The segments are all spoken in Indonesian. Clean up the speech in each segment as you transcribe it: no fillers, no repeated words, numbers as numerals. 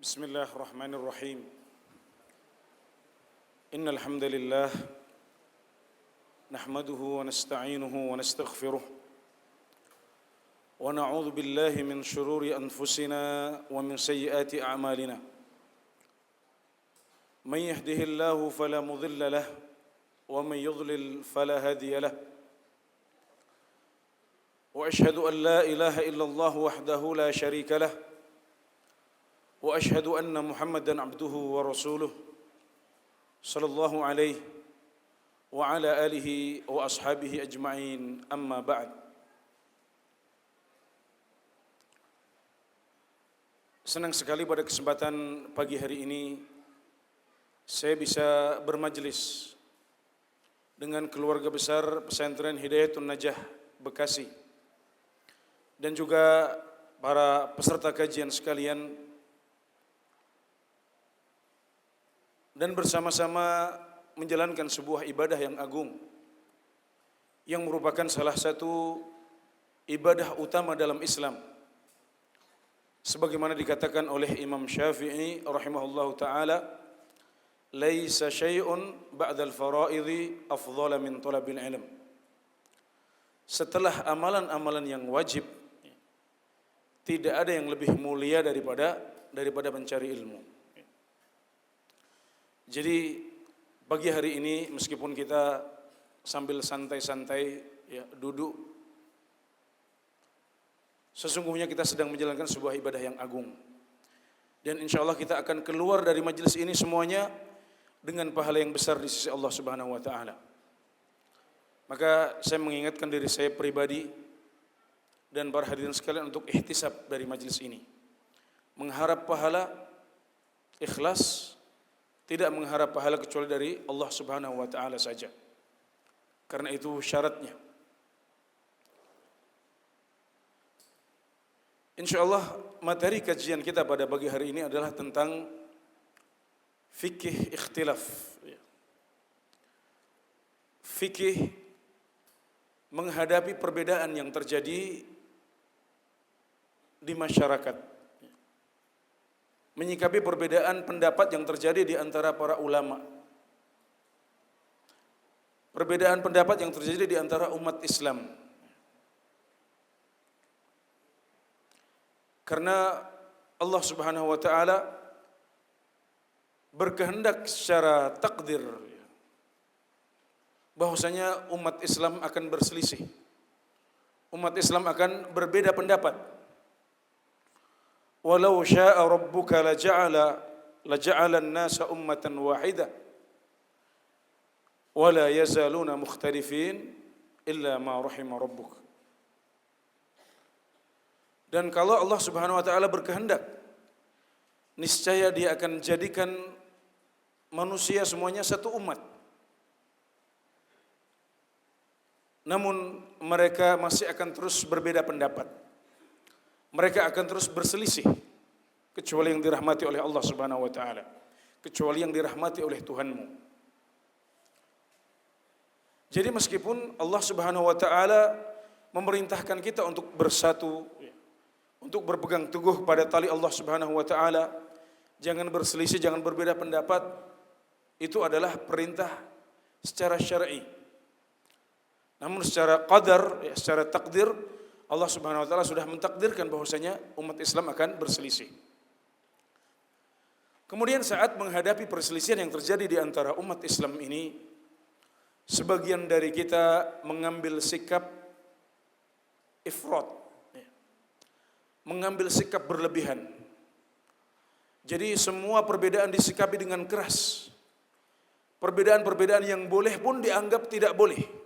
بسم الله الرحمن الرحيم إن الحمد لله نحمده ونستعينه ونستغفره ونعوذ بالله من شرور أنفسنا ومن سيئات أعمالنا من يهده الله فلا مضل له ومن يضلل فلا هادي له وأشهد أن لا إله إلا الله وحده لا شريك له وأشهد أن محمدًا عبده ورسوله صلى الله عليه وعلى آله وأصحابه أجمعين أما بعد. Senang sekali pada kesempatan pagi hari ini saya bisa bermajlis dengan keluarga besar Pesantren Hidayatun Najah Bekasi dan juga para peserta kajian sekalian, dan bersama-sama menjalankan sebuah ibadah yang agung yang merupakan salah satu ibadah utama dalam Islam, sebagaimana dikatakan oleh Imam Syafi'i rahimahullahu taala, laisa syai'un ba'dal fara'idhi afdhala min talabil ilm. Setelah amalan-amalan yang wajib, tidak ada yang lebih mulia daripada mencari ilmu. Jadi pagi hari ini meskipun kita sambil santai-santai duduk, sesungguhnya kita sedang menjalankan sebuah ibadah yang agung. Dan insya Allah kita akan keluar dari majelis ini semuanya dengan pahala yang besar di sisi Allah Subhanahu wa taala. Maka saya mengingatkan diri saya pribadi dan para hadirin sekalian untuk ihtisab dari majelis ini. Mengharap pahala, ikhlas, tidak mengharap pahala kecuali dari Allah Subhanahu wa taala saja. Karena itu syaratnya. Insyaallah materi kajian kita pada pagi hari ini adalah tentang fikih ikhtilaf. Fikih menghadapi perbedaan yang terjadi di masyarakat. Menyikapi perbedaan pendapat yang terjadi di antara para ulama. Perbedaan pendapat yang terjadi di antara umat Islam. Karena Allah Subhanahu wa taala berkehendak secara takdir bahwasanya umat Islam akan berselisih. Umat Islam akan berbeda pendapat. Walau syaa rabbuka laja'ala an-nasa ummatan wahidah wala yazaluna mukhtalifin illa ma rahima rabbuk. Dan kalau Allah Subhanahu wa taala berkehendak, niscaya Dia akan jadikan manusia semuanya satu umat. Namun mereka masih akan terus berbeda pendapat. Mereka akan terus berselisih, kecuali yang dirahmati oleh Allah Subhanahu wa taala, kecuali yang dirahmati oleh Tuhanmu. Jadi meskipun Allah Subhanahu wa taala memerintahkan kita untuk bersatu, untuk berpegang teguh pada tali Allah Subhanahu wa taala, jangan berselisih, jangan berbeda pendapat, itu adalah perintah secara syar'i. Namun secara qadar, secara takdir, Allah Subhanahu wa taala sudah mentakdirkan bahwasanya umat Islam akan berselisih. Kemudian saat menghadapi perselisihan yang terjadi di antara umat Islam ini, sebagian dari kita mengambil sikap ifrat, mengambil sikap berlebihan. Jadi semua perbedaan disikapi dengan keras. Perbedaan-perbedaan yang boleh pun dianggap tidak boleh.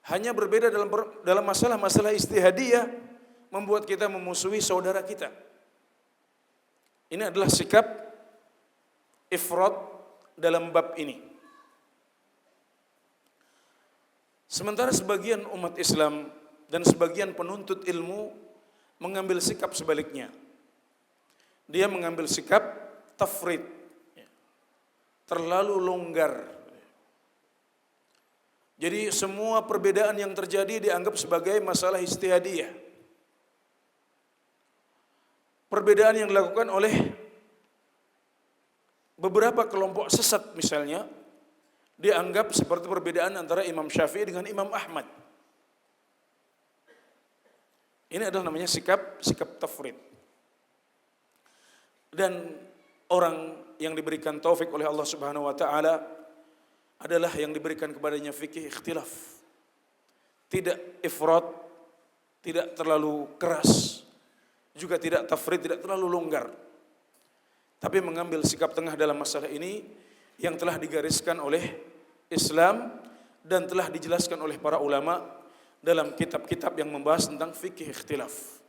Hanya berbeda dalam masalah-masalah istihadiyah membuat kita memusuhi saudara kita. Ini adalah sikap ifrat dalam bab ini. Sementara sebagian umat Islam dan sebagian penuntut ilmu mengambil sikap sebaliknya. Dia mengambil sikap tafrid, terlalu longgar. Jadi semua perbedaan yang terjadi dianggap sebagai masalah istihadiyah. perbedaan yang dilakukan oleh beberapa kelompok sesat misalnya, dianggap seperti perbedaan antara Imam Syafi'i dengan Imam Ahmad. Ini adalah namanya sikap tafrid. Dan orang yang diberikan taufik oleh Allah Subhanahu wa taala adalah yang diberikan kepadanya fikih ikhtilaf. Tidak ifrat, tidak terlalu keras, juga tidak tafrid, tidak terlalu longgar. Tapi mengambil sikap tengah dalam masalah ini yang telah digariskan oleh Islam dan telah dijelaskan oleh para ulama dalam kitab-kitab yang membahas tentang fikih ikhtilaf.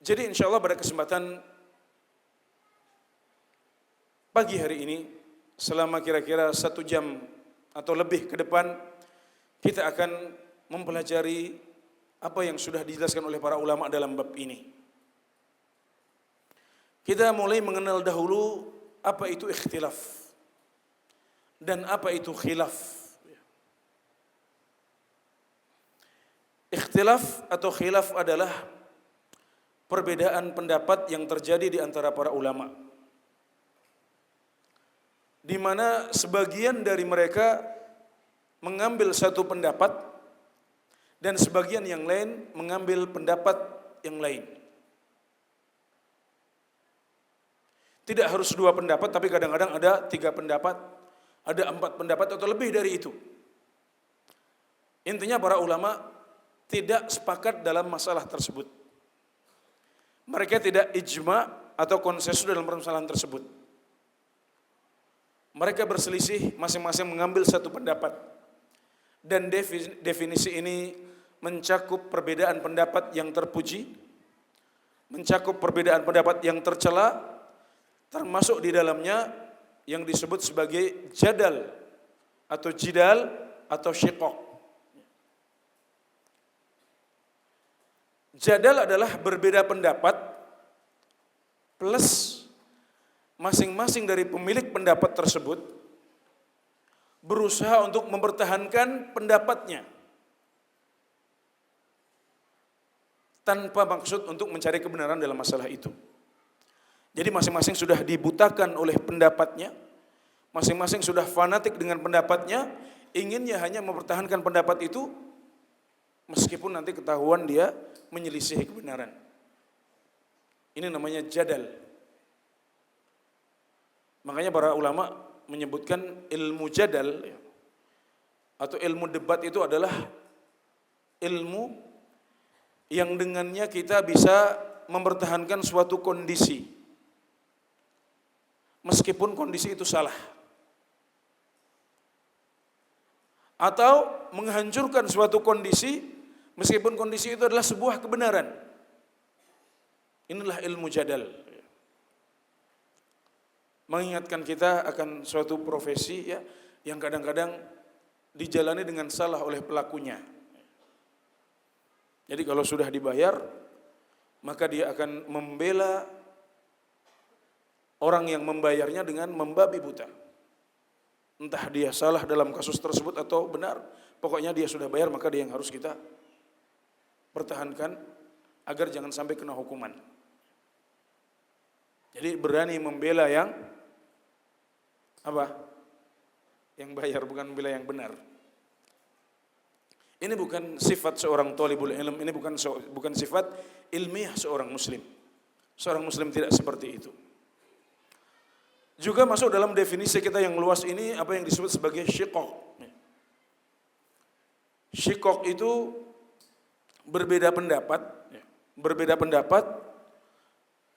Jadi insya Allah pada kesempatan pagi hari ini, selama kira-kira 1 jam atau lebih ke depan, kita akan mempelajari apa yang sudah dijelaskan oleh para ulama dalam bab ini. Kita mulai mengenal dahulu apa itu ikhtilaf dan apa itu khilaf. Ikhtilaf atau khilaf adalah perbedaan pendapat yang terjadi di antara para ulama, di mana sebagian dari mereka mengambil satu pendapat dan sebagian yang lain mengambil pendapat yang lain. Tidak harus 2 pendapat, tapi kadang-kadang ada 3 pendapat, ada 4 pendapat atau lebih dari itu. Intinya para ulama tidak sepakat dalam masalah tersebut. Mereka tidak ijma atau konsensus dalam permasalahan tersebut. Mereka berselisih, masing-masing mengambil satu pendapat. Dan definisi ini mencakup perbedaan pendapat yang terpuji, mencakup perbedaan pendapat yang tercela, termasuk di dalamnya yang disebut sebagai jadal atau jidal atau syiqaq. Jadal adalah berbeda pendapat plus masing-masing dari pemilik pendapat tersebut berusaha untuk mempertahankan pendapatnya tanpa maksud untuk mencari kebenaran dalam masalah itu. Jadi masing-masing sudah dibutakan oleh pendapatnya, masing-masing sudah fanatik dengan pendapatnya, inginnya hanya mempertahankan pendapat itu meskipun nanti ketahuan dia menyelisih kebenaran. Ini namanya jadal. Makanya para ulama menyebutkan ilmu jadal atau ilmu debat itu adalah ilmu yang dengannya kita bisa mempertahankan suatu kondisi meskipun kondisi itu salah, atau menghancurkan suatu kondisi meskipun kondisi itu adalah sebuah kebenaran. Inilah ilmu jadal. Mengingatkan kita akan suatu profesi ya yang kadang-kadang dijalani dengan salah oleh pelakunya. Jadi kalau sudah dibayar, maka dia akan membela orang yang membayarnya dengan membabi buta. Entah dia salah dalam kasus tersebut atau benar, pokoknya dia sudah bayar, maka dia yang harus kita pertahankan agar jangan sampai kena hukuman. Jadi berani membela yang apa? Yang bayar, bukan membela yang benar. Ini bukan sifat seorang thalibul ilm, ini bukan sifat ilmiah seorang muslim. Seorang muslim tidak seperti itu. Juga masuk dalam definisi kita yang luas ini apa yang disebut sebagai syiqaq. Syiqaq itu berbeda pendapat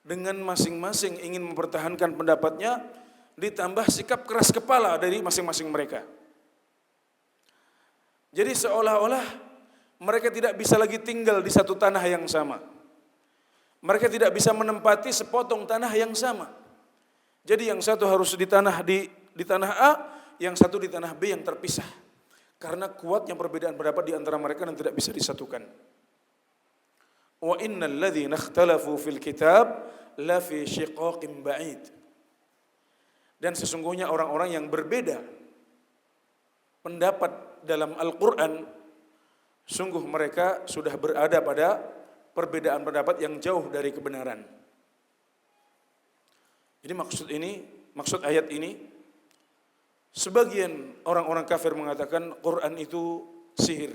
dengan masing-masing ingin mempertahankan pendapatnya, ditambah sikap keras kepala dari masing-masing mereka. Jadi seolah-olah mereka tidak bisa lagi tinggal di satu tanah yang sama. Mereka tidak bisa menempati sepotong tanah yang sama. Jadi yang satu harus di tanah A, yang satu di tanah B yang terpisah. Karena kuatnya perbedaan pendapat di antara mereka dan tidak bisa disatukan. Wa innal ladzina ikhtalafu fil kitab la fi syiqaqin ba'id. Dan sesungguhnya orang-orang yang berbeda pendapat dalam Al-Quran sungguh mereka sudah berada pada perbedaan pendapat yang jauh dari kebenaran. Jadi maksud ayat ini, sebagian orang-orang kafir mengatakan Quran itu sihir.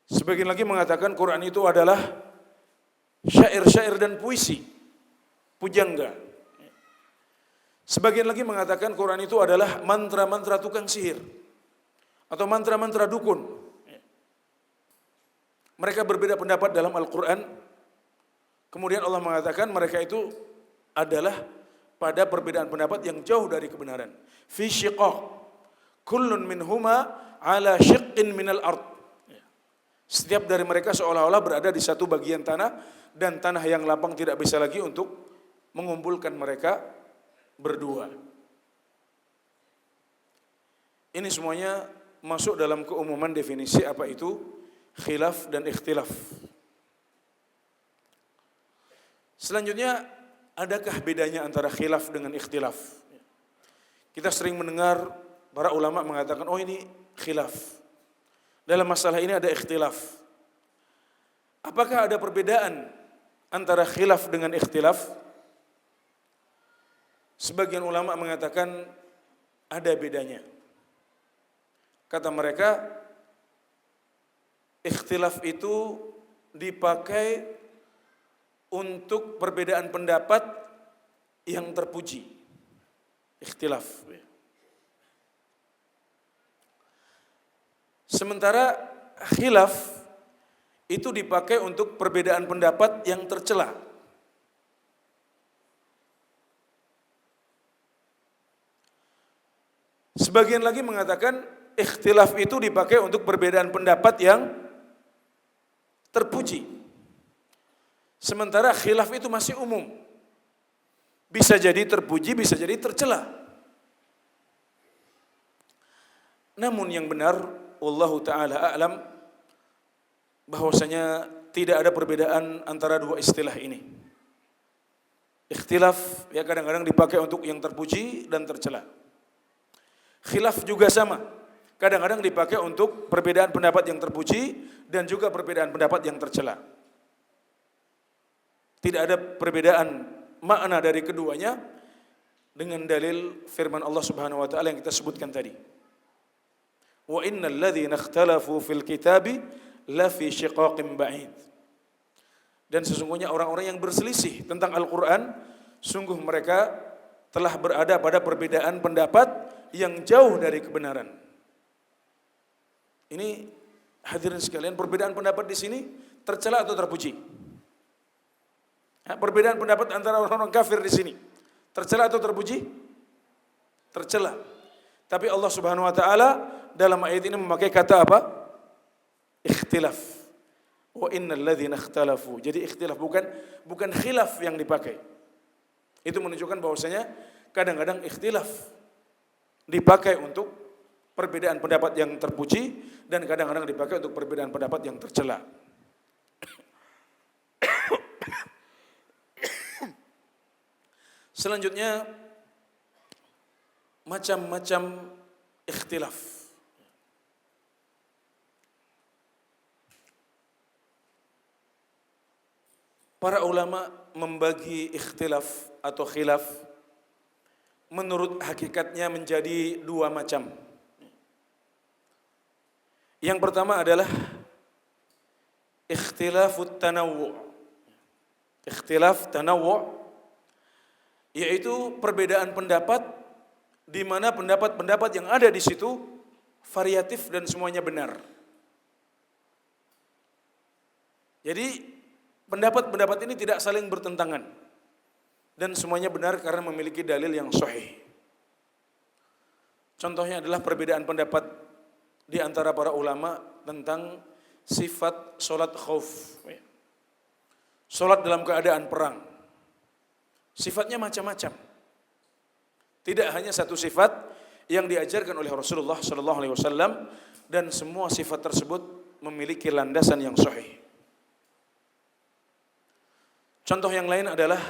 Sebagian lagi mengatakan Quran itu adalah syair-syair dan puisi, pujangga. Sebagian lagi mengatakan Quran itu adalah mantra-mantra tukang sihir atau mantra-mantra dukun. Mereka berbeda pendapat dalam Al-Quran. Kemudian Allah mengatakan mereka itu adalah pada perbedaan pendapat yang jauh dari kebenaran. Fi syiqaq, kullun minhuma ala syiqqin minal ard. Setiap dari mereka seolah-olah berada di satu bagian tanah, dan tanah yang lapang tidak bisa lagi untuk mengumpulkan mereka berdua. Ini semuanya masuk dalam keumuman definisi apa itu khilaf dan ikhtilaf. Selanjutnya, adakah bedanya antara khilaf dengan ikhtilaf? Kita sering mendengar para ulama mengatakan, oh ini khilaf. Dalam masalah ini ada ikhtilaf. Apakah ada perbedaan antara khilaf dengan ikhtilaf? Sebagian ulama mengatakan ada bedanya. Kata mereka, ikhtilaf itu dipakai untuk perbedaan pendapat yang terpuji. Ikhtilaf. Sementara khilaf itu dipakai untuk perbedaan pendapat yang tercela. Sebagian lagi mengatakan ikhtilaf itu dipakai untuk perbedaan pendapat yang terpuji. Sementara khilaf itu masih umum. Bisa jadi terpuji, bisa jadi tercela. Namun yang benar, wallahu ta'ala a'lam, bahwasanya tidak ada perbedaan antara dua istilah ini. Ikhtilaf ya kadang-kadang dipakai untuk yang terpuji dan tercela. Khilaf juga sama. Kadang-kadang dipakai untuk perbedaan pendapat yang terpuji dan juga perbedaan pendapat yang tercela. Tidak ada perbedaan makna dari keduanya dengan dalil firman Allah Subhanahu wa taala yang kita sebutkan tadi. Wa innal ladzina ikhtalafu fil kitabi la fi shiqaqin ba'id. Dan sesungguhnya orang-orang yang berselisih tentang Al-Qur'an, sungguh mereka telah berada pada perbedaan pendapat yang jauh dari kebenaran. Ini hadirin sekalian, perbedaan pendapat di sini tercela atau terpuji? Perbedaan pendapat antara orang-orang kafir di sini tercela atau terpuji? Tercela. Tapi Allah Subhanahu wa taala dalam ayat ini memakai kata apa? Ikhtilaf. Wa innal ladzina ikhtalafu. Jadi ikhtilaf bukan khilaf yang dipakai. Itu menunjukkan bahwasanya kadang-kadang ikhtilaf dipakai untuk perbedaan pendapat yang terpuji dan kadang-kadang dipakai untuk perbedaan pendapat yang tercela. Selanjutnya, macam-macam ikhtilaf. Para ulama membagi ikhtilaf atau khilaf menurut hakikatnya menjadi dua macam. Yang pertama adalah ikhtilafut tanawwu'. Ikhtilaf tanawwu' yaitu perbedaan pendapat di mana pendapat-pendapat yang ada di situ variatif dan semuanya benar. Jadi pendapat-pendapat ini tidak saling bertentangan dan semuanya benar karena memiliki dalil yang sahih. Contohnya adalah perbedaan pendapat di antara para ulama tentang sifat sholat khauf. Sholat dalam keadaan perang. Sifatnya macam-macam. Tidak hanya satu sifat yang diajarkan oleh Rasulullah SAW dan semua sifat tersebut memiliki landasan yang sahih. Contoh yang lain adalah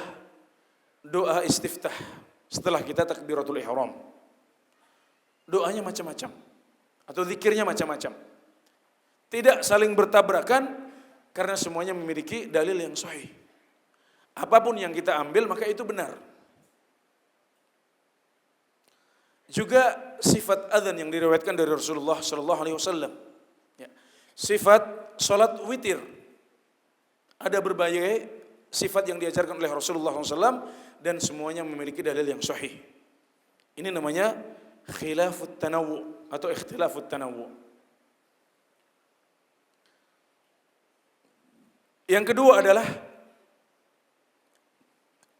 doa istiftah setelah kita takbiratul ihram. Doanya macam-macam atau zikirnya macam-macam. Tidak saling bertabrakan karena semuanya memiliki dalil yang sahih. Apapun yang kita ambil maka itu benar. Juga sifat adzan yang diriwayatkan dari Rasulullah sallallahu alaihi wasallam. Ya. Sifat salat witir. Ada berbagai sifat yang diajarkan oleh Rasulullah SAW dan semuanya memiliki dalil yang sahih. Ini namanya khilafut tanawwu atau ikhtilafut tanawwu. Yang kedua adalah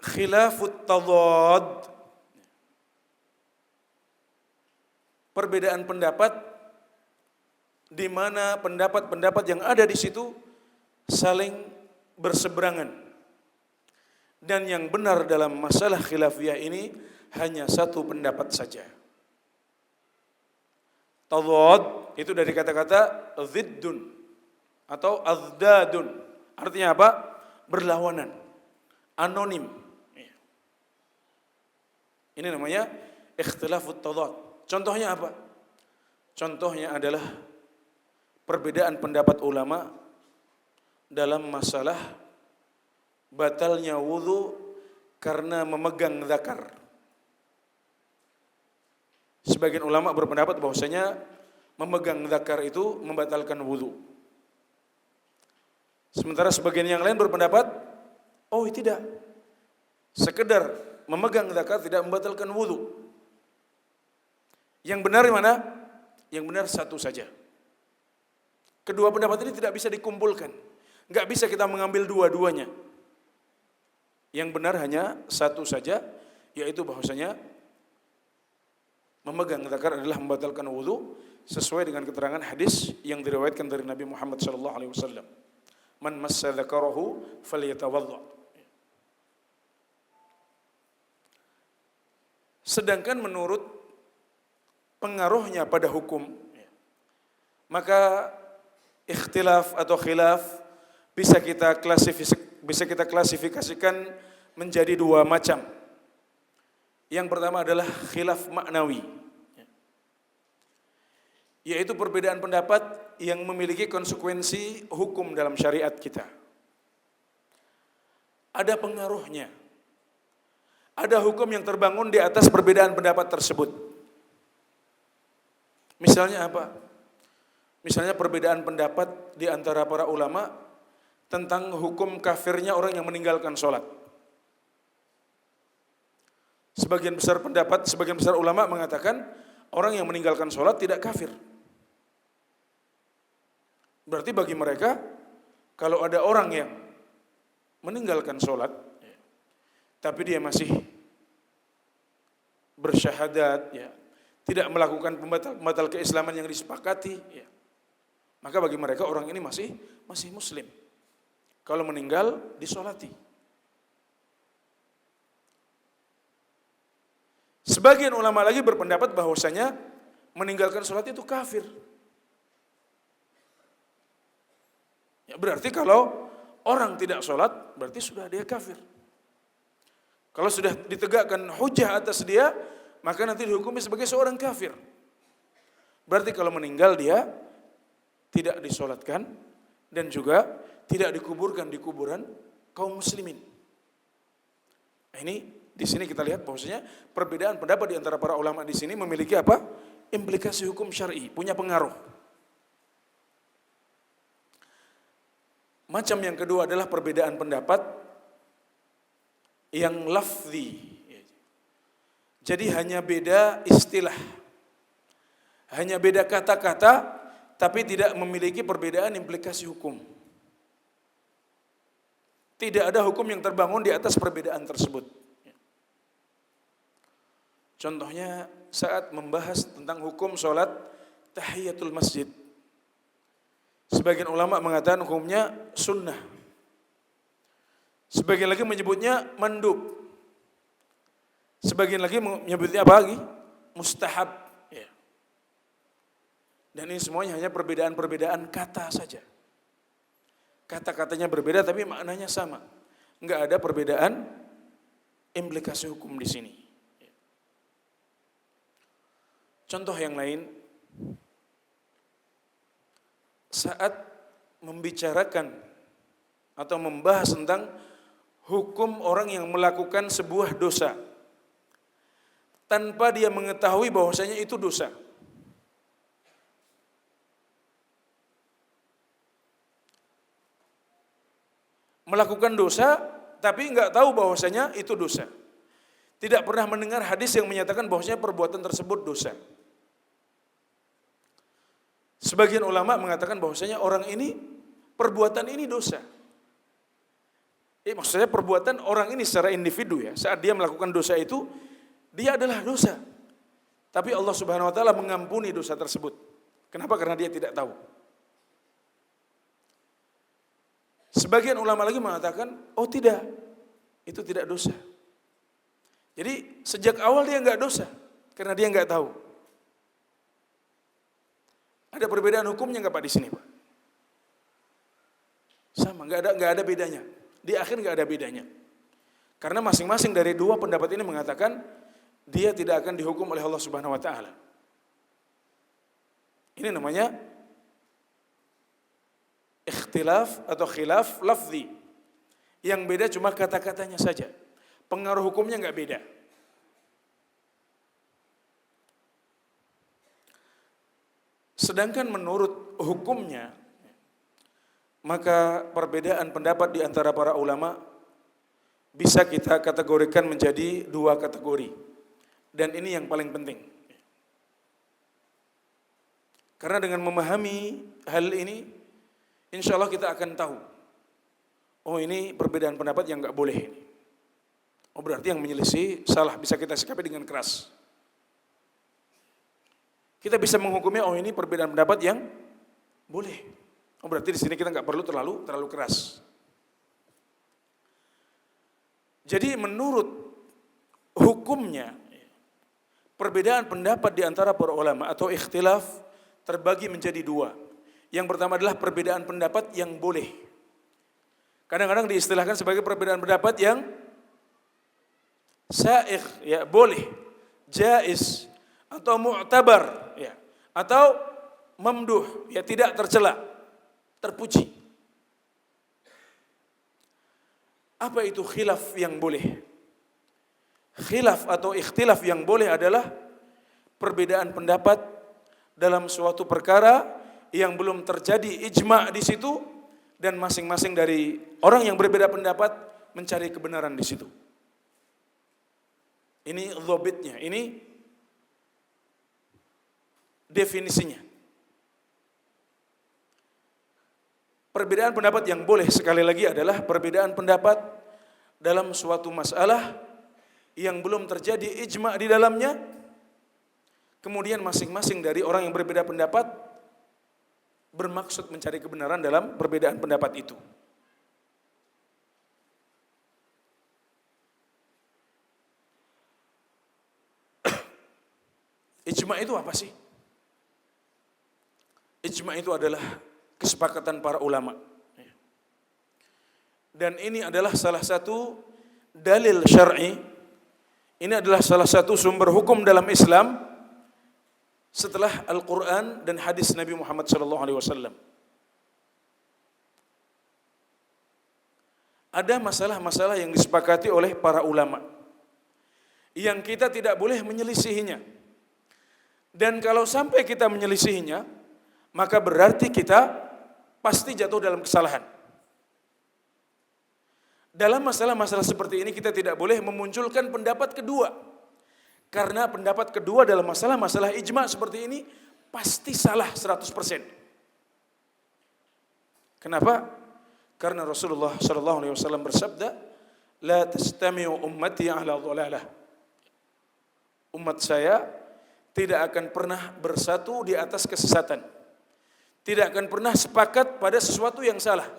khilafut tadad. Perbedaan pendapat di mana pendapat-pendapat yang ada di situ saling berseberangan. Dan yang benar dalam masalah khilafiyah ini hanya satu pendapat saja. Tadad itu dari kata-kata ziddun atau azdadun. Artinya apa? Berlawanan, anonim. Ini namanya ikhtilafut tadad. Contohnya apa? Contohnya adalah perbedaan pendapat ulama dalam masalah batalnya wudu karena memegang zakar. Sebagian ulama berpendapat bahwasanya memegang zakar itu membatalkan wudu. Sementara sebagian yang lain berpendapat, oh tidak, sekedar memegang zakar tidak membatalkan wudu. Yang benar mana? Yang benar satu saja. Kedua pendapat ini tidak bisa dikumpulkan. Enggak bisa kita mengambil dua-duanya. Yang benar hanya satu saja, yaitu bahwasanya memegang zakar adalah membatalkan wudu sesuai dengan keterangan hadis yang diriwayatkan dari Nabi Muhammad sallallahu alaihi wasallam. Man massa dzakarahu falyatawadda. Sedangkan menurut pengaruhnya pada hukum, maka ikhtilaf atau khilaf bisa kita klasifikasikan menjadi dua macam. Yang pertama adalah khilaf maknawi, yaitu perbedaan pendapat yang memiliki konsekuensi hukum dalam syariat kita. Ada pengaruhnya. Ada hukum yang terbangun di atas perbedaan pendapat tersebut. Misalnya apa? Misalnya perbedaan pendapat di antara para ulama tentang hukum kafirnya orang yang meninggalkan sholat. Sebagian besar ulama mengatakan orang yang meninggalkan sholat tidak kafir. Berarti bagi mereka, kalau ada orang yang meninggalkan sholat, tapi dia masih bersyahadat, tidak melakukan pembatal keislaman yang disepakati, maka bagi mereka orang ini masih muslim. Kalau meninggal, disolati. Sebagian ulama lagi berpendapat bahwasanya meninggalkan sholat itu kafir. Ya, berarti kalau orang tidak sholat, berarti sudah dia kafir. Kalau sudah ditegakkan hujah atas dia, maka nanti dihukumi sebagai seorang kafir. Berarti kalau meninggal dia tidak disolatkan dan juga tidak dikuburkan di kuburan kaum muslimin. Nah, ini di sini kita lihat bahwasanya perbedaan pendapat di antara para ulama di sini memiliki apa? Implikasi hukum syar'i, punya pengaruh. Macam yang kedua adalah perbedaan pendapat yang lafzi. Jadi hanya beda istilah. Hanya beda kata-kata tapi tidak memiliki perbedaan implikasi hukum. Tidak ada hukum yang terbangun di atas perbedaan tersebut. Contohnya saat membahas tentang hukum sholat tahiyatul masjid. Sebagian ulama mengatakan hukumnya sunnah. Sebagian lagi menyebutnya mandub. Sebagian lagi menyebutnya apa lagi? Mustahab. Dan ini semuanya hanya perbedaan-perbedaan kata saja. Kata-katanya berbeda tapi maknanya sama. Enggak ada perbedaan implikasi hukum di sini. Contoh yang lain, saat membicarakan atau membahas tentang hukum orang yang melakukan sebuah dosa tanpa dia mengetahui bahwasanya itu dosa. Melakukan dosa tapi enggak tahu bahwasanya itu dosa. Tidak pernah mendengar hadis yang menyatakan bahwasanya perbuatan tersebut dosa. Sebagian ulama mengatakan bahwasanya orang ini, perbuatan ini dosa. Maksudnya perbuatan orang ini secara individu ya, saat dia melakukan dosa itu, dia adalah dosa. Tapi Allah Subhanahu wa taala mengampuni dosa tersebut. Kenapa? Karena dia tidak tahu. Sebagian ulama lagi mengatakan, oh tidak, itu tidak dosa. Jadi sejak awal dia enggak dosa, karena dia enggak tahu. Ada perbedaan hukumnya enggak Pak di sini Pak? Sama, enggak ada bedanya. Di akhir enggak ada bedanya. Karena masing-masing dari dua pendapat ini mengatakan dia tidak akan dihukum oleh Allah Subhanahu wa taala. Ini namanya ikhtilaf atau khilaf lafzi. Yang beda cuma kata-katanya saja. Pengaruh hukumnya enggak beda. Sedangkan menurut hukumnya, maka perbedaan pendapat di antara para ulama bisa kita kategorikan menjadi dua kategori. Dan ini yang paling penting. Karena dengan memahami hal ini, insya Allah kita akan tahu, oh ini perbedaan pendapat yang enggak boleh ini. Oh berarti yang menyelisih salah, bisa kita sikapi dengan keras. Kita bisa menghukumnya, oh ini perbedaan pendapat yang boleh. Oh berarti di sini kita nggak perlu terlalu keras. Jadi menurut hukumnya, perbedaan pendapat di antara para ulama atau ikhtilaf terbagi menjadi dua. Yang pertama adalah perbedaan pendapat yang boleh. Kadang-kadang diistilahkan sebagai perbedaan pendapat yang sa'ikh, ya boleh, jaiz, atau mu'tabar, ya, atau mamduh, ya tidak tercela, terpuji. Apa itu khilaf yang boleh? Khilaf atau ikhtilaf yang boleh adalah perbedaan pendapat dalam suatu perkara yang belum terjadi ijma' di situ dan masing-masing dari orang yang berbeda pendapat mencari kebenaran di situ. Ini dhabitnya, ini definisinya. Perbedaan pendapat yang boleh sekali lagi adalah perbedaan pendapat dalam suatu masalah yang belum terjadi ijma' di dalamnya, kemudian masing-masing dari orang yang berbeda pendapat bermaksud mencari kebenaran dalam perbedaan pendapat itu. Ijma' itu apa sih? Ijma' itu adalah kesepakatan para ulama. Dan ini adalah salah satu dalil syar'i. Ini adalah salah satu sumber hukum dalam Islam setelah Al-Quran dan hadis Nabi Muhammad SAW. Ada masalah-masalah yang disepakati oleh para ulama yang kita tidak boleh menyelisihinya. Dan kalau sampai kita menyelisihinya, maka berarti kita pasti jatuh dalam kesalahan. Dalam masalah-masalah seperti ini kita tidak boleh memunculkan pendapat kedua. Karena pendapat kedua dalam masalah-masalah ijma' seperti ini pasti salah 100%. Kenapa? Karena Rasulullah SAW bersabda, "La tastami'u ummati 'ala dhalalah." Umat saya tidak akan pernah bersatu di atas kesesatan. Tidak akan pernah sepakat pada sesuatu yang salah.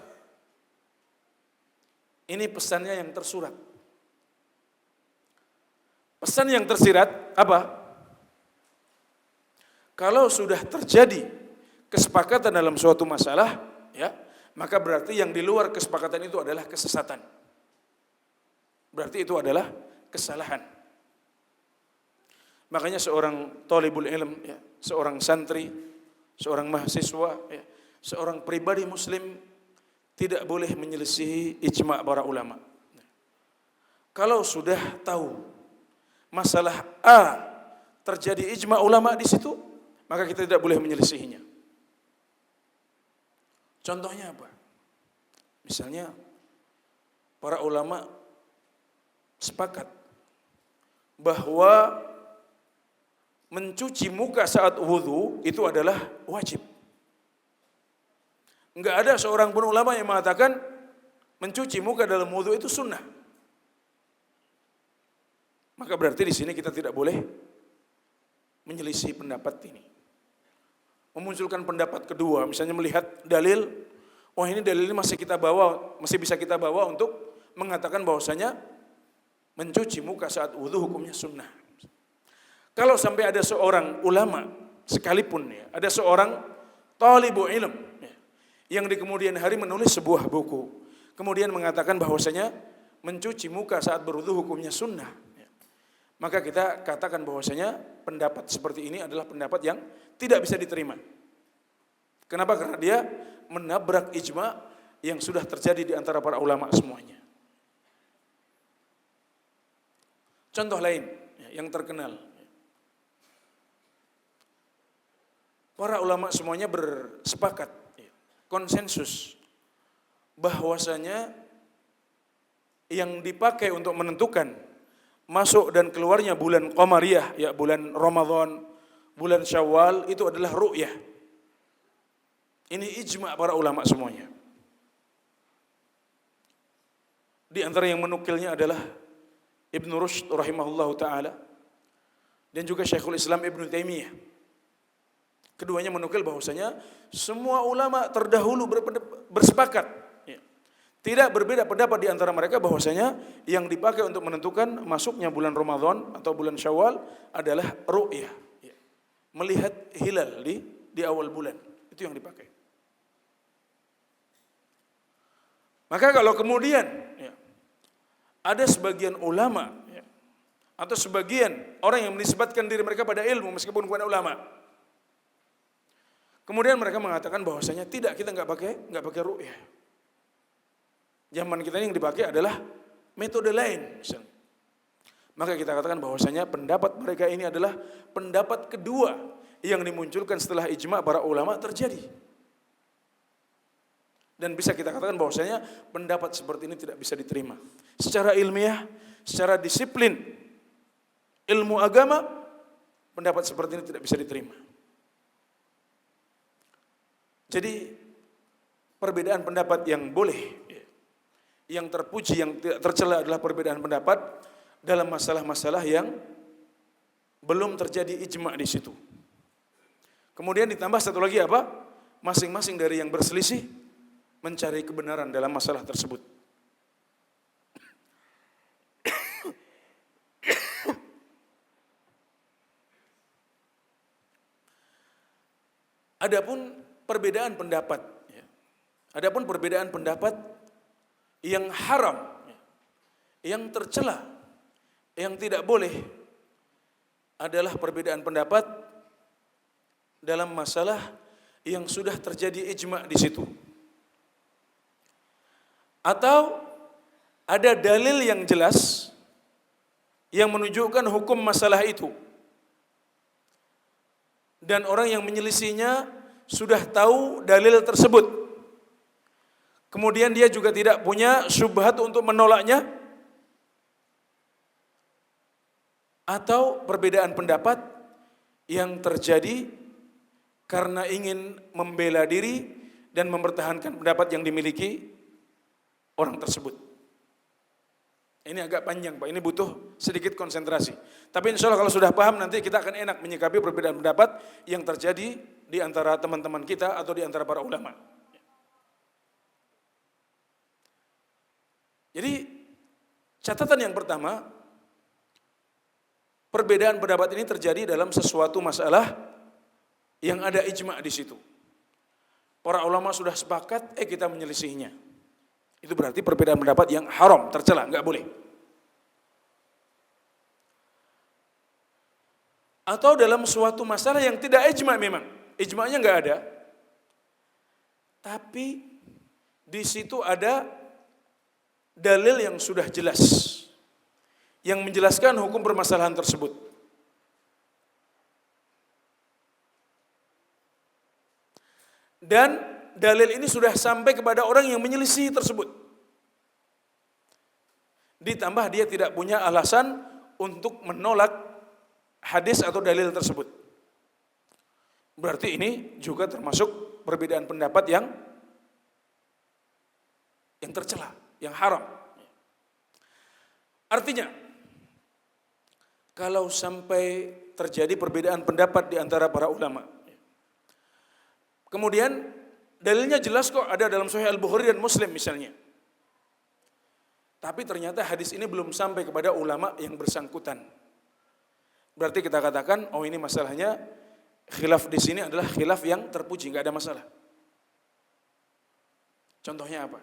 Ini pesannya yang tersurat. Pesan yang tersirat apa? Kalau sudah terjadi kesepakatan dalam suatu masalah, ya, maka berarti yang di luar kesepakatan itu adalah kesesatan. Berarti itu adalah kesalahan. Makanya seorang thalibul ilm, ya, seorang santri, seorang mahasiswa, ya, seorang pribadi muslim tidak boleh menyelisihi ijma' para ulama. Kalau sudah tahu masalah A terjadi ijma' ulama di situ, maka kita tidak boleh menyelisihinya. Contohnya apa? Misalnya para ulama sepakat bahwa mencuci muka saat wudu itu adalah wajib. Enggak ada seorang pun ulama yang mengatakan mencuci muka dalam wudu itu sunnah. Maka berarti di sini kita tidak boleh menyelisih pendapat ini. Memunculkan pendapat kedua, misalnya melihat dalil, wah ini dalil ini masih bisa kita bawa untuk mengatakan bahwasanya mencuci muka saat wudu hukumnya sunnah. Kalau sampai ada seorang ulama sekalipun ya, ada seorang talibu ilm ya, yang di kemudian hari menulis sebuah buku, kemudian mengatakan bahwasanya mencuci muka saat berwudu hukumnya sunnah, ya, maka kita katakan bahwasanya pendapat seperti ini adalah pendapat yang tidak bisa diterima. Kenapa? Karena dia menabrak ijma yang sudah terjadi di antara para ulama semuanya. Contoh lain ya, yang terkenal. Para ulama semuanya bersepakat, konsensus, bahwasanya yang dipakai untuk menentukan masuk dan keluarnya bulan Qamariyah, ya bulan Ramadan, bulan Syawal, itu adalah ru'yah. Ini ijma' para ulama semuanya. Di antara yang menukilnya adalah Ibn Rushd rahimahullahu ta'ala dan juga Syekhul Islam Ibn Taimiyah. Keduanya menukil bahwasanya semua ulama terdahulu bersepakat, ya, tidak berbeda pendapat di antara mereka bahwasanya yang dipakai untuk menentukan masuknya bulan Ramadan atau bulan Syawal adalah ru'yah, ya, melihat hilal di awal bulan, itu yang dipakai. Maka kalau kemudian ya, ada sebagian ulama ya, atau sebagian orang yang menisbatkan diri mereka pada ilmu meskipun bukan ulama, kemudian mereka mengatakan bahwasanya tidak, kita nggak pakai ru'yah. Zaman kita ini yang dipakai adalah metode lain, misalnya. Maka kita katakan bahwasanya pendapat mereka ini adalah pendapat kedua yang dimunculkan setelah ijma' para ulama terjadi. Dan bisa kita katakan bahwasanya pendapat seperti ini tidak bisa diterima. Secara ilmiah, secara disiplin ilmu agama, pendapat seperti ini tidak bisa diterima. Jadi perbedaan pendapat yang boleh, yang terpuji, yang tidak tercela adalah perbedaan pendapat dalam masalah-masalah yang belum terjadi ijma' di situ. Kemudian ditambah satu lagi apa? Masing-masing dari yang berselisih mencari kebenaran dalam masalah tersebut. Adapun perbedaan pendapat, ya. Adapun perbedaan pendapat yang haram, ya, yang tercela, yang tidak boleh adalah perbedaan pendapat dalam masalah yang sudah terjadi ijma' di situ. Atau ada dalil yang jelas yang menunjukkan hukum masalah itu. Dan orang yang menyelisihinya sudah tahu dalil tersebut. Kemudian dia juga tidak punya syubhat untuk menolaknya. Atau perbedaan pendapat yang terjadi karena ingin membela diri dan mempertahankan pendapat yang dimiliki orang tersebut. Ini agak panjang Pak, ini butuh sedikit konsentrasi. Tapi insya Allah kalau sudah paham nanti kita akan enak menyikapi perbedaan pendapat yang terjadi di antara teman-teman kita atau di antara para ulama. Jadi catatan yang pertama, perbedaan pendapat ini terjadi dalam sesuatu masalah yang ada ijma' di situ. Para ulama sudah sepakat, kita menyelisihinya. Itu berarti perbedaan pendapat yang haram, tercela, enggak boleh. Atau dalam suatu masalah yang tidak ijma' memang, ijma'nya enggak ada. Tapi di situ ada dalil yang sudah jelas yang menjelaskan hukum permasalahan tersebut. Dan dalil ini sudah sampai kepada orang yang menyelisih tersebut. Ditambah dia tidak punya alasan untuk menolak hadis atau dalil tersebut. Berarti ini juga termasuk perbedaan pendapat yang tercela, yang haram. Artinya, kalau sampai terjadi perbedaan pendapat di antara para ulama, kemudian dalilnya jelas kok ada dalam Sahih Al-Bukhari dan Muslim misalnya, tapi ternyata hadis ini belum sampai kepada ulama yang bersangkutan, berarti kita katakan, oh ini masalahnya khilaf di sini adalah khilaf yang terpuji, nggak ada masalah. Contohnya apa?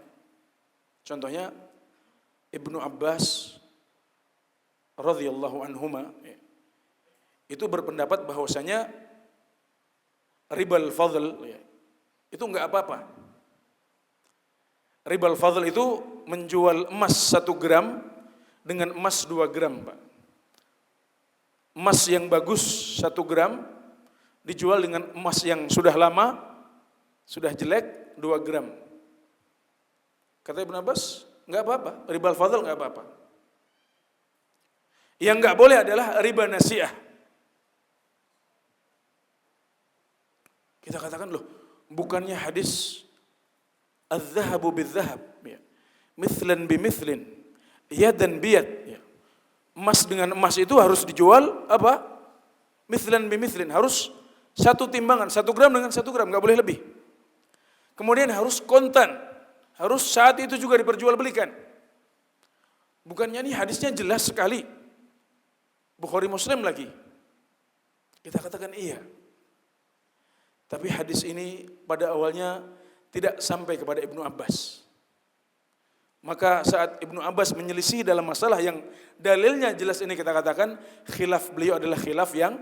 Contohnya Ibnu Abbas radhiyallahu anhuma itu berpendapat bahwasanya ribal fadl itu enggak apa-apa. Ribal fadl itu menjual emas 1 gram dengan emas 2 gram, Pak. Emas yang bagus 1 gram dijual dengan emas yang sudah lama, sudah jelek 2 gram. Kata Ibnu Abbas, enggak apa-apa, ribal fadl enggak apa-apa. Yang enggak boleh adalah riba nasiah. Kita katakan loh, bukannya hadis az-zahabu bil-zahab, ya. Mithlan bimithlin, yadan biyad, ya. Emas dengan emas itu harus dijual apa? Mithlan bimithlin, harus satu timbangan, 1 gram dengan 1 gram, enggak boleh lebih. Kemudian harus kontan, harus saat itu juga diperjualbelikan. Bukannya ini hadisnya jelas sekali, Bukhari Muslim lagi. Kita katakan iya. Tapi hadis ini pada awalnya tidak sampai kepada Ibnu Abbas. Maka saat Ibnu Abbas menyelisih dalam masalah yang dalilnya jelas ini, kita katakan khilaf beliau adalah khilaf yang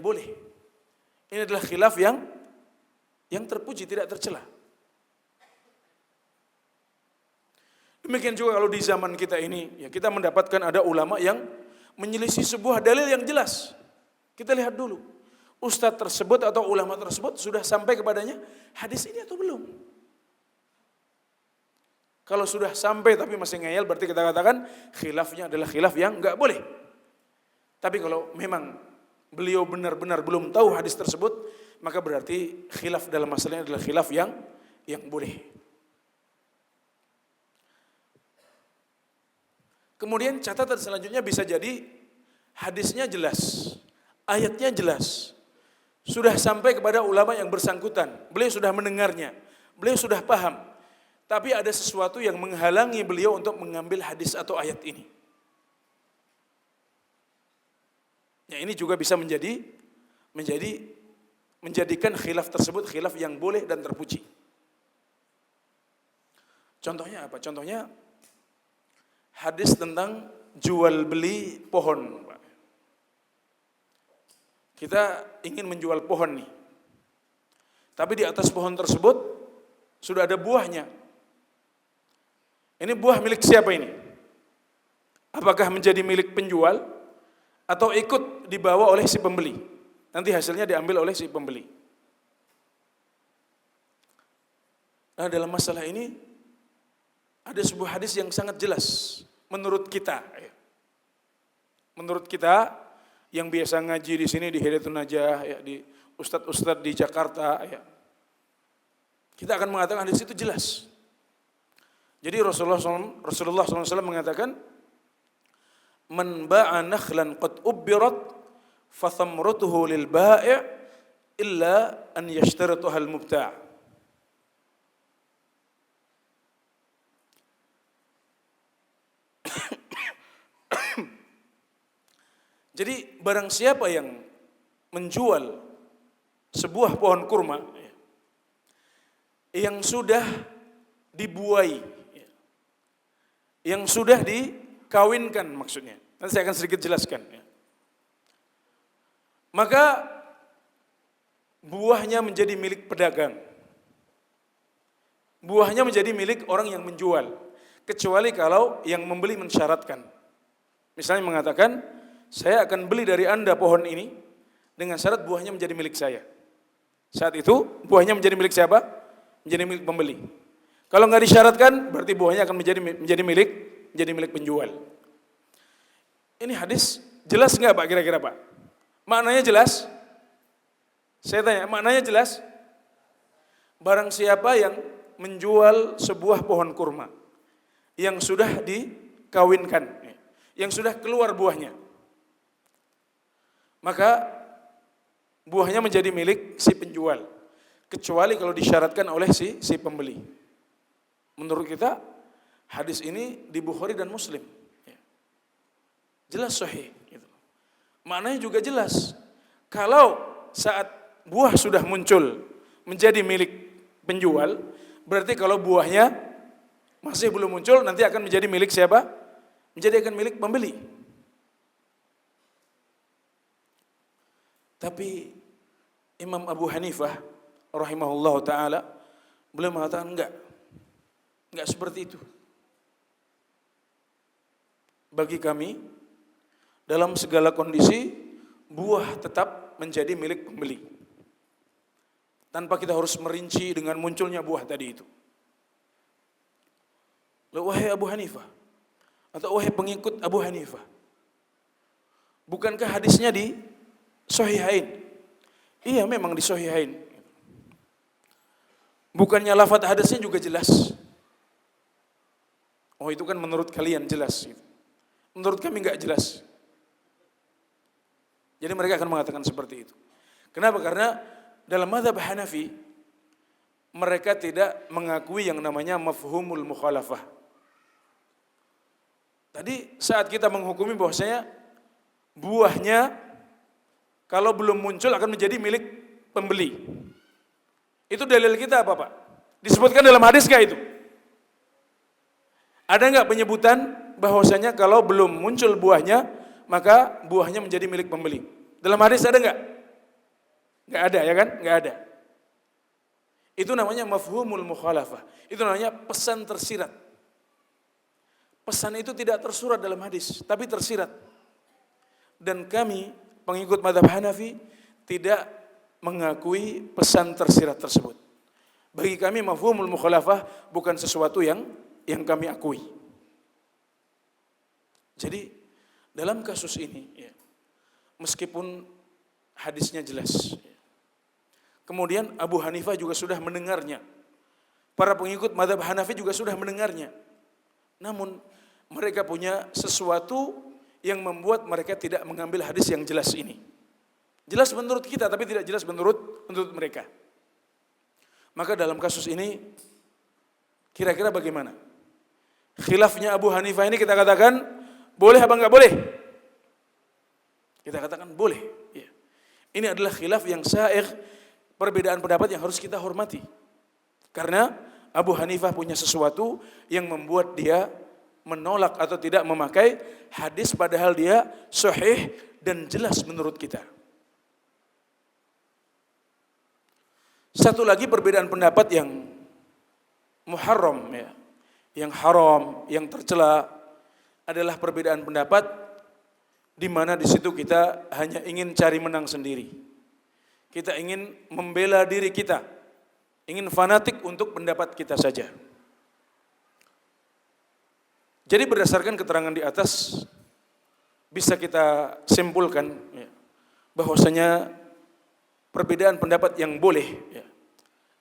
boleh. Ini adalah khilaf yang terpuji, tidak tercela. Demikian juga kalau di zaman kita ini, ya kita mendapatkan ada ulama yang menyelisih sebuah dalil yang jelas. Kita lihat dulu, ustadz tersebut atau ulama tersebut sudah sampai kepadanya hadis ini atau belum. Kalau sudah sampai tapi masih ngeyel, berarti kita katakan khilafnya adalah khilaf yang enggak boleh. Tapi kalau memang beliau benar-benar belum tahu hadis tersebut, maka berarti khilaf dalam masalahnya adalah khilaf yang boleh. Kemudian catatan selanjutnya bisa jadi hadisnya jelas, ayatnya jelas, sudah sampai kepada ulama yang bersangkutan, beliau sudah mendengarnya, beliau sudah paham, tapi ada sesuatu yang menghalangi beliau untuk mengambil hadis atau ayat ini. Ya, ini juga bisa menjadikan khilaf tersebut khilaf yang boleh dan terpuji. Contohnya apa? Contohnya hadis tentang jual beli pohon. Kita ingin menjual pohon nih, tapi di atas pohon tersebut sudah ada buahnya. Ini buah milik siapa ini? Apakah menjadi milik penjual atau ikut dibawa oleh si pembeli? Nanti hasilnya diambil oleh si pembeli. Nah, dalam masalah ini ada sebuah hadis yang sangat jelas menurut kita. Menurut kita yang biasa ngaji di sini di Hidayatul Najah, ya, di ustadz-ustadz di Jakarta, ya. Kita akan mengatakan hadis itu jelas. Jadi Rasulullah SAW mengatakan, "Man ba'a nakhlan qad ubbirat fa thamratuhu lil bai' illa an yashtaritaha al mubta'." Jadi barang siapa yang menjual sebuah pohon kurma yang sudah dibuai, yang sudah dikawinkan maksudnya, nanti saya akan sedikit jelaskan, maka buahnya menjadi milik pedagang. buahnya menjadi milik orang yang menjual, kecuali kalau yang membeli mensyaratkan. Misalnya mengatakan, saya akan beli dari Anda pohon ini dengan syarat buahnya menjadi milik saya. Saat itu buahnya menjadi milik siapa? Menjadi milik pembeli. Kalau nggak disyaratkan, berarti buahnya akan menjadi milik penjual. Ini hadis jelas nggak Pak kira-kira Pak? Maknanya jelas? Saya tanya, maknanya jelas? Barang siapa yang menjual sebuah pohon kurma yang sudah dikawinkan, yang sudah keluar buahnya, maka buahnya menjadi milik si penjual, kecuali kalau disyaratkan oleh si pembeli. Menurut kita hadis ini di Bukhari dan Muslim, jelas sahih. Maknanya juga jelas. Kalau saat buah sudah muncul menjadi milik penjual, berarti kalau buahnya masih belum muncul, nanti akan menjadi milik siapa? Menjadi akan milik pembeli. Tapi Imam Abu Hanifah rahimahullah ta'ala beliau mengatakan enggak seperti itu. Bagi kami, dalam segala kondisi, buah tetap menjadi milik pembeli. Tanpa kita harus merinci dengan munculnya buah tadi itu. Wahai Abu Hanifah, atau wahai pengikut Abu Hanifah, bukankah hadisnya di Sahihain? Iya, memang di Sahihain. Bukannya lafaz hadisnya juga jelas? Oh, itu kan menurut kalian jelas. Menurut kami enggak jelas. Jadi mereka akan mengatakan seperti itu. Kenapa? Karena dalam mazhab Hanafi mereka tidak mengakui yang namanya mafhumul mukhalafah. Tadi saat kita menghukumi bahwasanya buahnya kalau belum muncul akan menjadi milik pembeli. Itu dalil kita apa Pak? Disebutkan dalam hadis enggak itu? Ada enggak penyebutan bahwasanya kalau belum muncul buahnya maka buahnya menjadi milik pembeli? Dalam hadis ada enggak? Enggak ada ya kan? Enggak ada. Itu namanya mafhumul mukhalafah. Itu namanya pesan tersirat. Pesan itu tidak tersurat dalam hadis, tapi tersirat. Dan kami, pengikut mazhab Hanafi, tidak mengakui pesan tersirat tersebut. Bagi kami mafhumul mukhalafah bukan sesuatu yang kami akui. Jadi dalam kasus ini, meskipun hadisnya jelas, kemudian Abu Hanifah juga sudah mendengarnya, para pengikut mazhab Hanafi juga sudah mendengarnya, namun mereka punya sesuatu yang membuat mereka tidak mengambil hadis yang jelas ini. Jelas menurut kita, tapi tidak jelas menurut mereka. Maka dalam kasus ini, kira-kira bagaimana? Khilafnya Abu Hanifah ini kita katakan boleh apa enggak boleh? Kita katakan boleh. Ya. Ini adalah khilaf yang sa'igh, perbedaan pendapat yang harus kita hormati. Karena Abu Hanifah punya sesuatu yang membuat dia menolak atau tidak memakai hadis padahal dia sahih dan jelas menurut kita. Satu lagi perbedaan pendapat yang muharram, yang haram, yang tercela adalah perbedaan pendapat di mana di situ kita hanya ingin cari menang sendiri. Kita ingin membela diri kita, ingin fanatik untuk pendapat kita saja. Jadi berdasarkan keterangan di atas bisa kita simpulkan bahwasanya perbedaan pendapat yang boleh,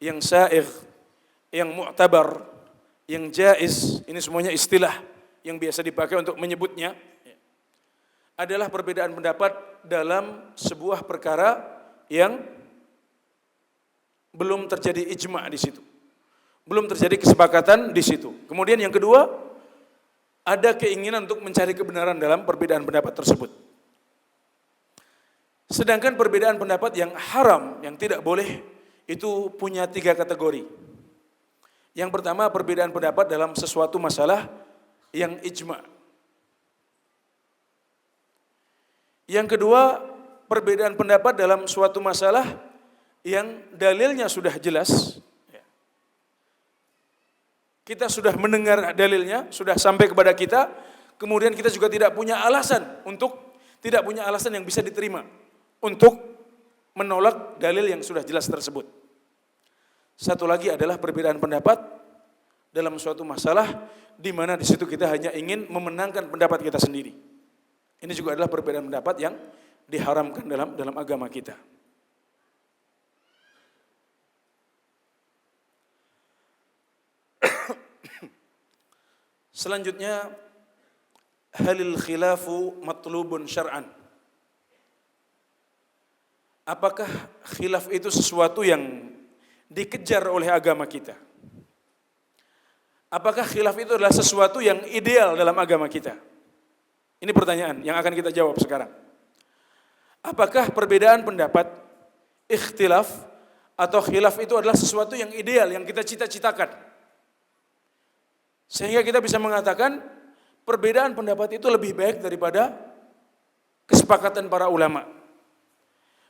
yang sa'igh, yang mu'tabar, yang jaiz, ini semuanya istilah yang biasa dipakai untuk menyebutnya, adalah perbedaan pendapat dalam sebuah perkara yang belum terjadi ijma' di situ. Belum terjadi kesepakatan di situ. Kemudian yang kedua, ada keinginan untuk mencari kebenaran dalam perbedaan pendapat tersebut. Sedangkan perbedaan pendapat yang haram, yang tidak boleh, itu punya 3 kategori. Yang pertama, perbedaan pendapat dalam sesuatu masalah yang ijma'. Yang kedua, perbedaan pendapat dalam suatu masalah yang dalilnya sudah jelas, kita sudah mendengar dalilnya, sudah sampai kepada kita, kemudian kita juga tidak punya alasan yang bisa diterima untuk menolak dalil yang sudah jelas tersebut. Satu lagi adalah perbedaan pendapat dalam suatu masalah di mana di situ kita hanya ingin memenangkan pendapat kita sendiri. Ini juga adalah perbedaan pendapat yang diharamkan dalam agama kita. Selanjutnya, halil khilafu matlubun syar'an. Apakah khilaf itu sesuatu yang dikejar oleh agama kita? Apakah khilaf itu adalah sesuatu yang ideal dalam agama kita? Ini pertanyaan yang akan kita jawab sekarang. Apakah perbedaan pendapat, ikhtilaf atau khilaf itu adalah sesuatu yang ideal, yang kita cita-citakan? Sehingga kita bisa mengatakan perbedaan pendapat itu lebih baik daripada kesepakatan para ulama.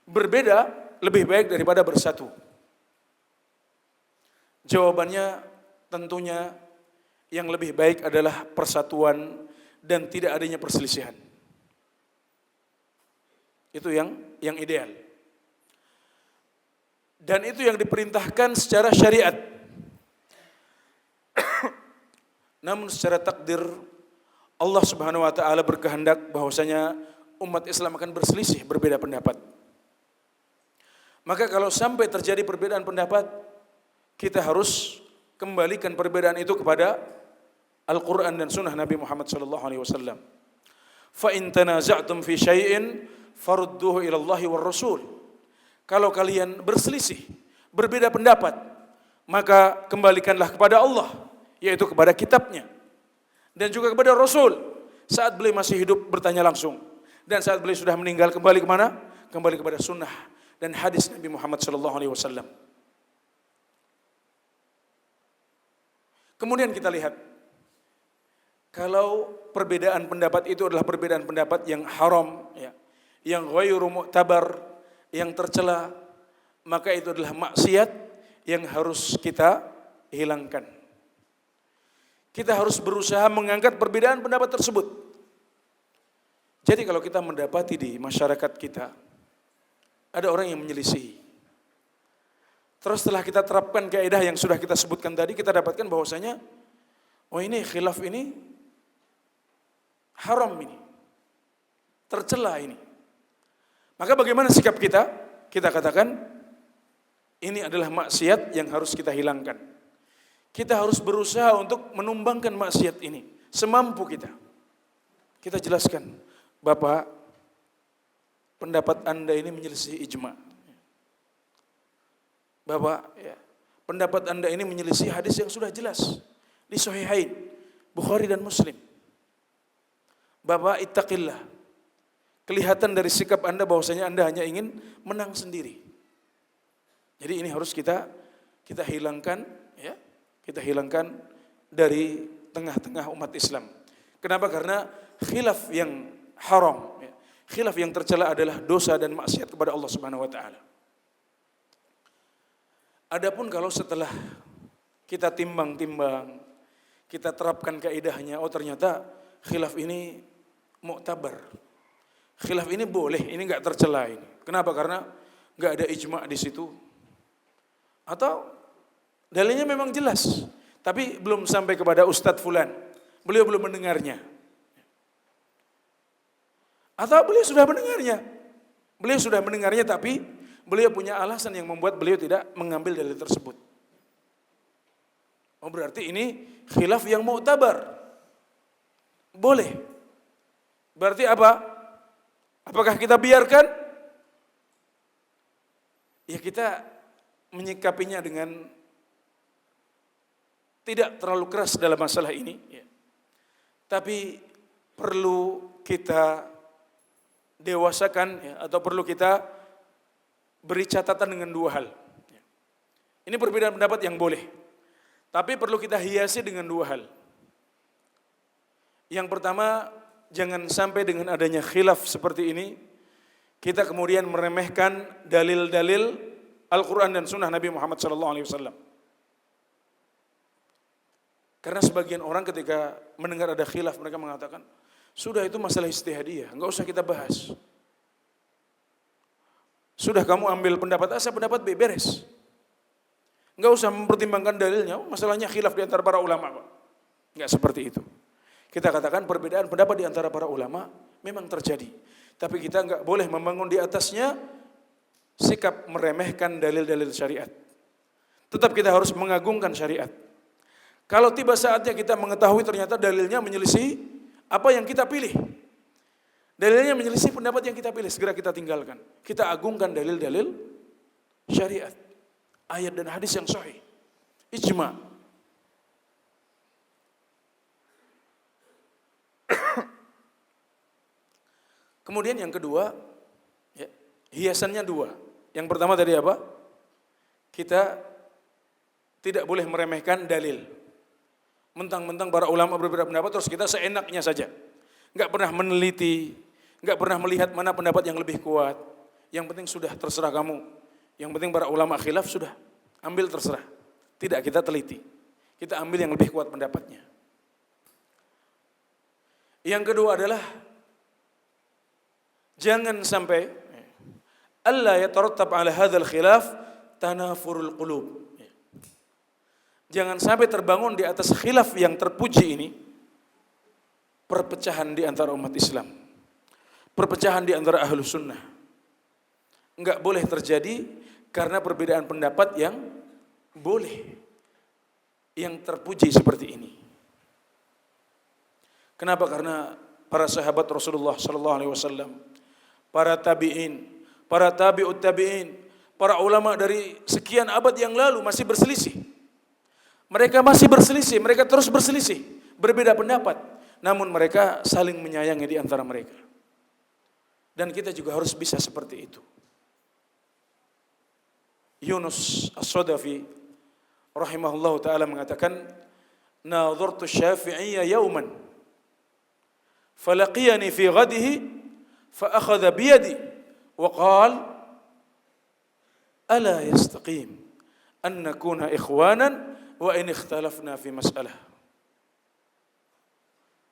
Berbeda lebih baik daripada bersatu. Jawabannya tentunya yang lebih baik adalah persatuan dan tidak adanya perselisihan. Itu yang ideal. Dan itu yang diperintahkan secara syariat. Namun secara takdir Allah Subhanahu wa taala berkehendak bahwasanya umat Islam akan berselisih, berbeda pendapat. Maka kalau sampai terjadi perbedaan pendapat, kita harus kembalikan perbedaan itu kepada Al-Qur'an dan sunnah Nabi Muhammad sallallahu alaihi wasallam. Fa in tanaza'tum fi syai'in farudduhu ila Allah war Rasul. Kalau kalian berselisih, berbeda pendapat, maka kembalikanlah kepada Allah, yaitu kepada kitabnya dan juga kepada Rasul. Saat beliau masih hidup bertanya langsung, dan saat beliau sudah meninggal kembali kemana? Kembali kepada sunnah dan hadis Nabi Muhammad SAW. Kemudian kita lihat, kalau perbedaan pendapat itu adalah perbedaan pendapat yang haram, yang ghairu mu'tabar, yang tercela, maka itu adalah maksiat yang harus kita hilangkan. Kita harus berusaha mengangkat perbedaan pendapat tersebut. Jadi kalau kita mendapati di masyarakat kita ada orang yang menyelisihi, terus setelah kita terapkan kaidah yang sudah kita sebutkan tadi, kita dapatkan bahwasanya oh ini khilaf ini haram, ini tercela ini. Maka bagaimana sikap kita? Kita katakan ini adalah maksiat yang harus kita hilangkan. Kita harus berusaha untuk menumbangkan maksiat ini semampu kita. Kita jelaskan, Bapak, pendapat Anda ini menyelisih ijma. Bapak, pendapat Anda ini menyelisih hadis yang sudah jelas di Sahihain, Bukhari dan Muslim. Bapak, ittaqillah. Kelihatan dari sikap Anda bahwasanya Anda hanya ingin menang sendiri. Jadi ini harus kita hilangkan, kita hilangkan dari tengah-tengah umat Islam. Kenapa? Karena khilaf yang haram, khilaf yang tercela adalah dosa dan maksiat kepada Allah Subhanahu wa taala. Adapun kalau setelah kita timbang-timbang, kita terapkan kaidahnya, oh ternyata khilaf ini mu'tabar. Khilaf ini boleh, ini enggak tercela ini. Kenapa? Karena enggak ada ijma di situ. Atau dalilnya memang jelas, tapi belum sampai kepada Ustadz Fulan. Beliau belum mendengarnya. Atau beliau sudah mendengarnya. Beliau sudah mendengarnya tapi beliau punya alasan yang membuat beliau tidak mengambil dalil tersebut. Oh berarti ini khilaf yang mu'tabar. Boleh. Berarti apa? Apakah kita biarkan? Ya kita menyikapinya dengan tidak terlalu keras dalam masalah ini, tapi perlu kita dewasakan atau perlu kita beri catatan dengan dua hal. Ini perbedaan pendapat yang boleh, tapi perlu kita hiasi dengan dua hal. Yang pertama, jangan sampai dengan adanya khilaf seperti ini, kita kemudian meremehkan dalil-dalil Al-Quran dan Sunnah Nabi Muhammad SAW. Karena sebagian orang ketika mendengar ada khilaf, mereka mengatakan, sudah itu masalah ijtihadiyah, enggak usah kita bahas. Sudah kamu ambil pendapat A, saya pendapat B, beres. Enggak usah mempertimbangkan dalilnya, masalahnya khilaf di antara para ulama. Enggak seperti itu. Kita katakan perbedaan pendapat di antara para ulama memang terjadi. Tapi kita enggak boleh membangun di atasnya sikap meremehkan dalil-dalil syariat. Tetap kita harus mengagungkan syariat. Kalau tiba saatnya kita mengetahui ternyata dalilnya menyelisih apa yang kita pilih, dalilnya menyelisih pendapat yang kita pilih, segera kita tinggalkan. Kita agungkan dalil-dalil syariat, ayat dan hadis yang sahih, ijma. Kemudian yang kedua, ya, hiasannya dua. Yang pertama tadi apa? Kita tidak boleh meremehkan dalil. Mentang-mentang para ulama berbeda pendapat, terus kita seenaknya saja. Enggak pernah meneliti, enggak pernah melihat mana pendapat yang lebih kuat. Yang penting sudah terserah kamu. Yang penting para ulama khilaf sudah, ambil terserah. Tidak kita teliti. Kita ambil yang lebih kuat pendapatnya. Yang kedua adalah jangan sampai alla yatarattab ala hadzal khilaf tanafurul qulub. Jangan sampai terbangun di atas khilaf yang terpuji ini perpecahan di antara umat Islam, perpecahan di antara ahlu sunnah. Enggak boleh terjadi karena perbedaan pendapat yang boleh, yang terpuji seperti ini. Kenapa? Karena para sahabat Rasulullah sallallahu alaihi wasallam, para tabi'in, para tabi'ut tabi'in, para ulama dari sekian abad yang lalu masih berselisih. Mereka masih berselisih, mereka terus berselisih, berbeda pendapat. Namun mereka saling menyayangi di antara mereka. Dan kita juga harus bisa seperti itu. Yunus As-Sadafi rahimahullahu ta'ala mengatakan, nadhartu syafi'iyya yawman, falaqiyani fi ghadihi, fa'akhadha biyadi, wa qal, ala yastaqim, an nakuna ikhwanan, wa in ikhtalafna fi mas'alah.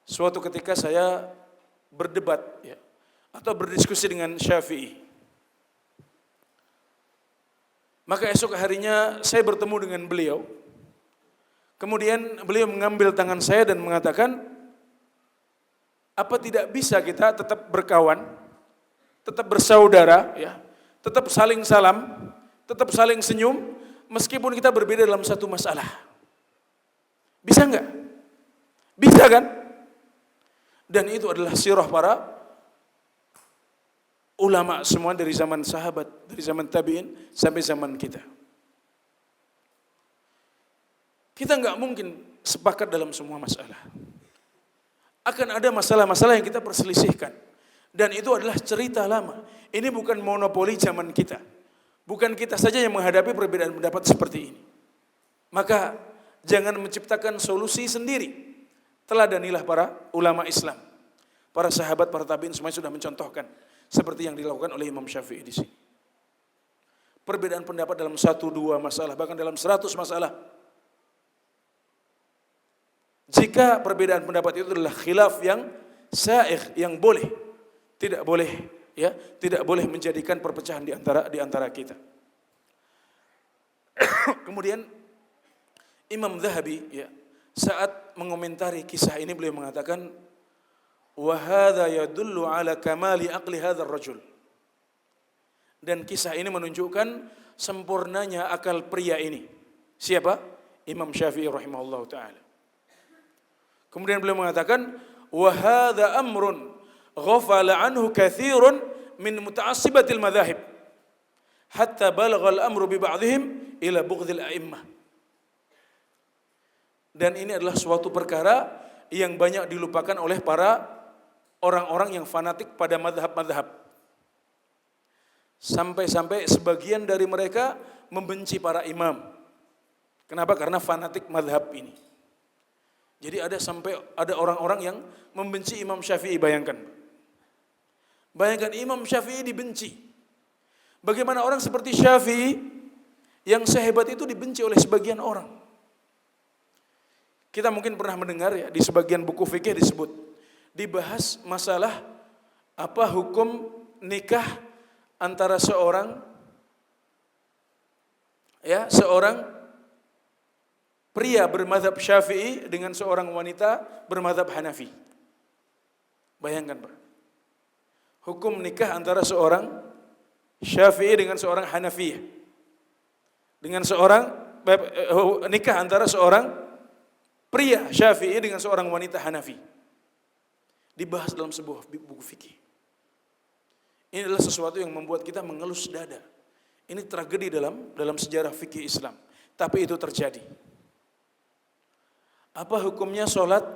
Suatu ketika saya berdebat ya, atau berdiskusi dengan Syafi'i. Maka esok harinya saya bertemu dengan beliau. Kemudian beliau mengambil tangan saya dan mengatakan, apa tidak bisa kita tetap berkawan, tetap bersaudara ya, tetap saling salam, tetap saling senyum, meskipun kita berbeda dalam satu masalah. Bisa enggak? Bisa kan? Dan itu adalah sirah para ulama semua dari zaman sahabat, dari zaman tabi'in sampai zaman kita. Kita enggak mungkin sepakat dalam semua masalah. Akan ada masalah-masalah yang kita perselisihkan. Dan itu adalah cerita lama. Ini bukan monopoli zaman kita. Bukan kita saja yang menghadapi perbedaan pendapat seperti ini. Maka jangan menciptakan solusi sendiri. Teladanilah para ulama Islam. Para sahabat, para tabi'in semuanya sudah mencontohkan. Seperti yang dilakukan oleh Imam Syafi'i di sini. Perbedaan pendapat dalam 1-2 masalah, bahkan dalam 100 masalah. Jika perbedaan pendapat itu adalah khilaf yang sa'igh, yang boleh. Tidak boleh ya, tidak boleh menjadikan perpecahan di antara kita. Kemudian Imam Zahabi ya, saat mengomentari kisah ini beliau mengatakan, wa hadza yadullu ala kamali aqli hadzal rajul. Dan kisah ini menunjukkan sempurnanya akal pria ini. Siapa? Imam Syafi'i rahimahullahu taala. Kemudian beliau mengatakan, wa hadza amrun ghafala anhu katsirun min muta'assibatil madzahib hatta balagha al-amru bi ba'dihim ila bughdil a'immah. Dan ini adalah suatu perkara yang banyak dilupakan oleh para orang-orang yang fanatik pada mazhab-mazhab. Sampai-sampai sebagian dari mereka membenci para imam. Kenapa? Karena fanatik mazhab ini. Jadi ada orang-orang yang membenci Imam Syafi'i, bayangkan. Bayangkan Imam Syafi'i dibenci. Bagaimana orang seperti Syafi'i yang sehebat itu dibenci oleh sebagian orang? Kita mungkin pernah mendengar ya, di sebagian buku fikih disebut, dibahas masalah apa hukum nikah antara seorang pria bermadzhab Syafi'i dengan seorang wanita bermadzhab Hanafi. Bayangkan, Pak. Hukum nikah antara seorang Syafi'i dengan seorang Hanafi. Dengan nikah antara seorang pria Syafi'i dengan seorang wanita Hanafi. Dibahas dalam sebuah buku fikih. Ini adalah sesuatu yang membuat kita mengelus dada. Ini tragedi dalam sejarah fikih Islam. Tapi itu terjadi. Apa hukumnya sholat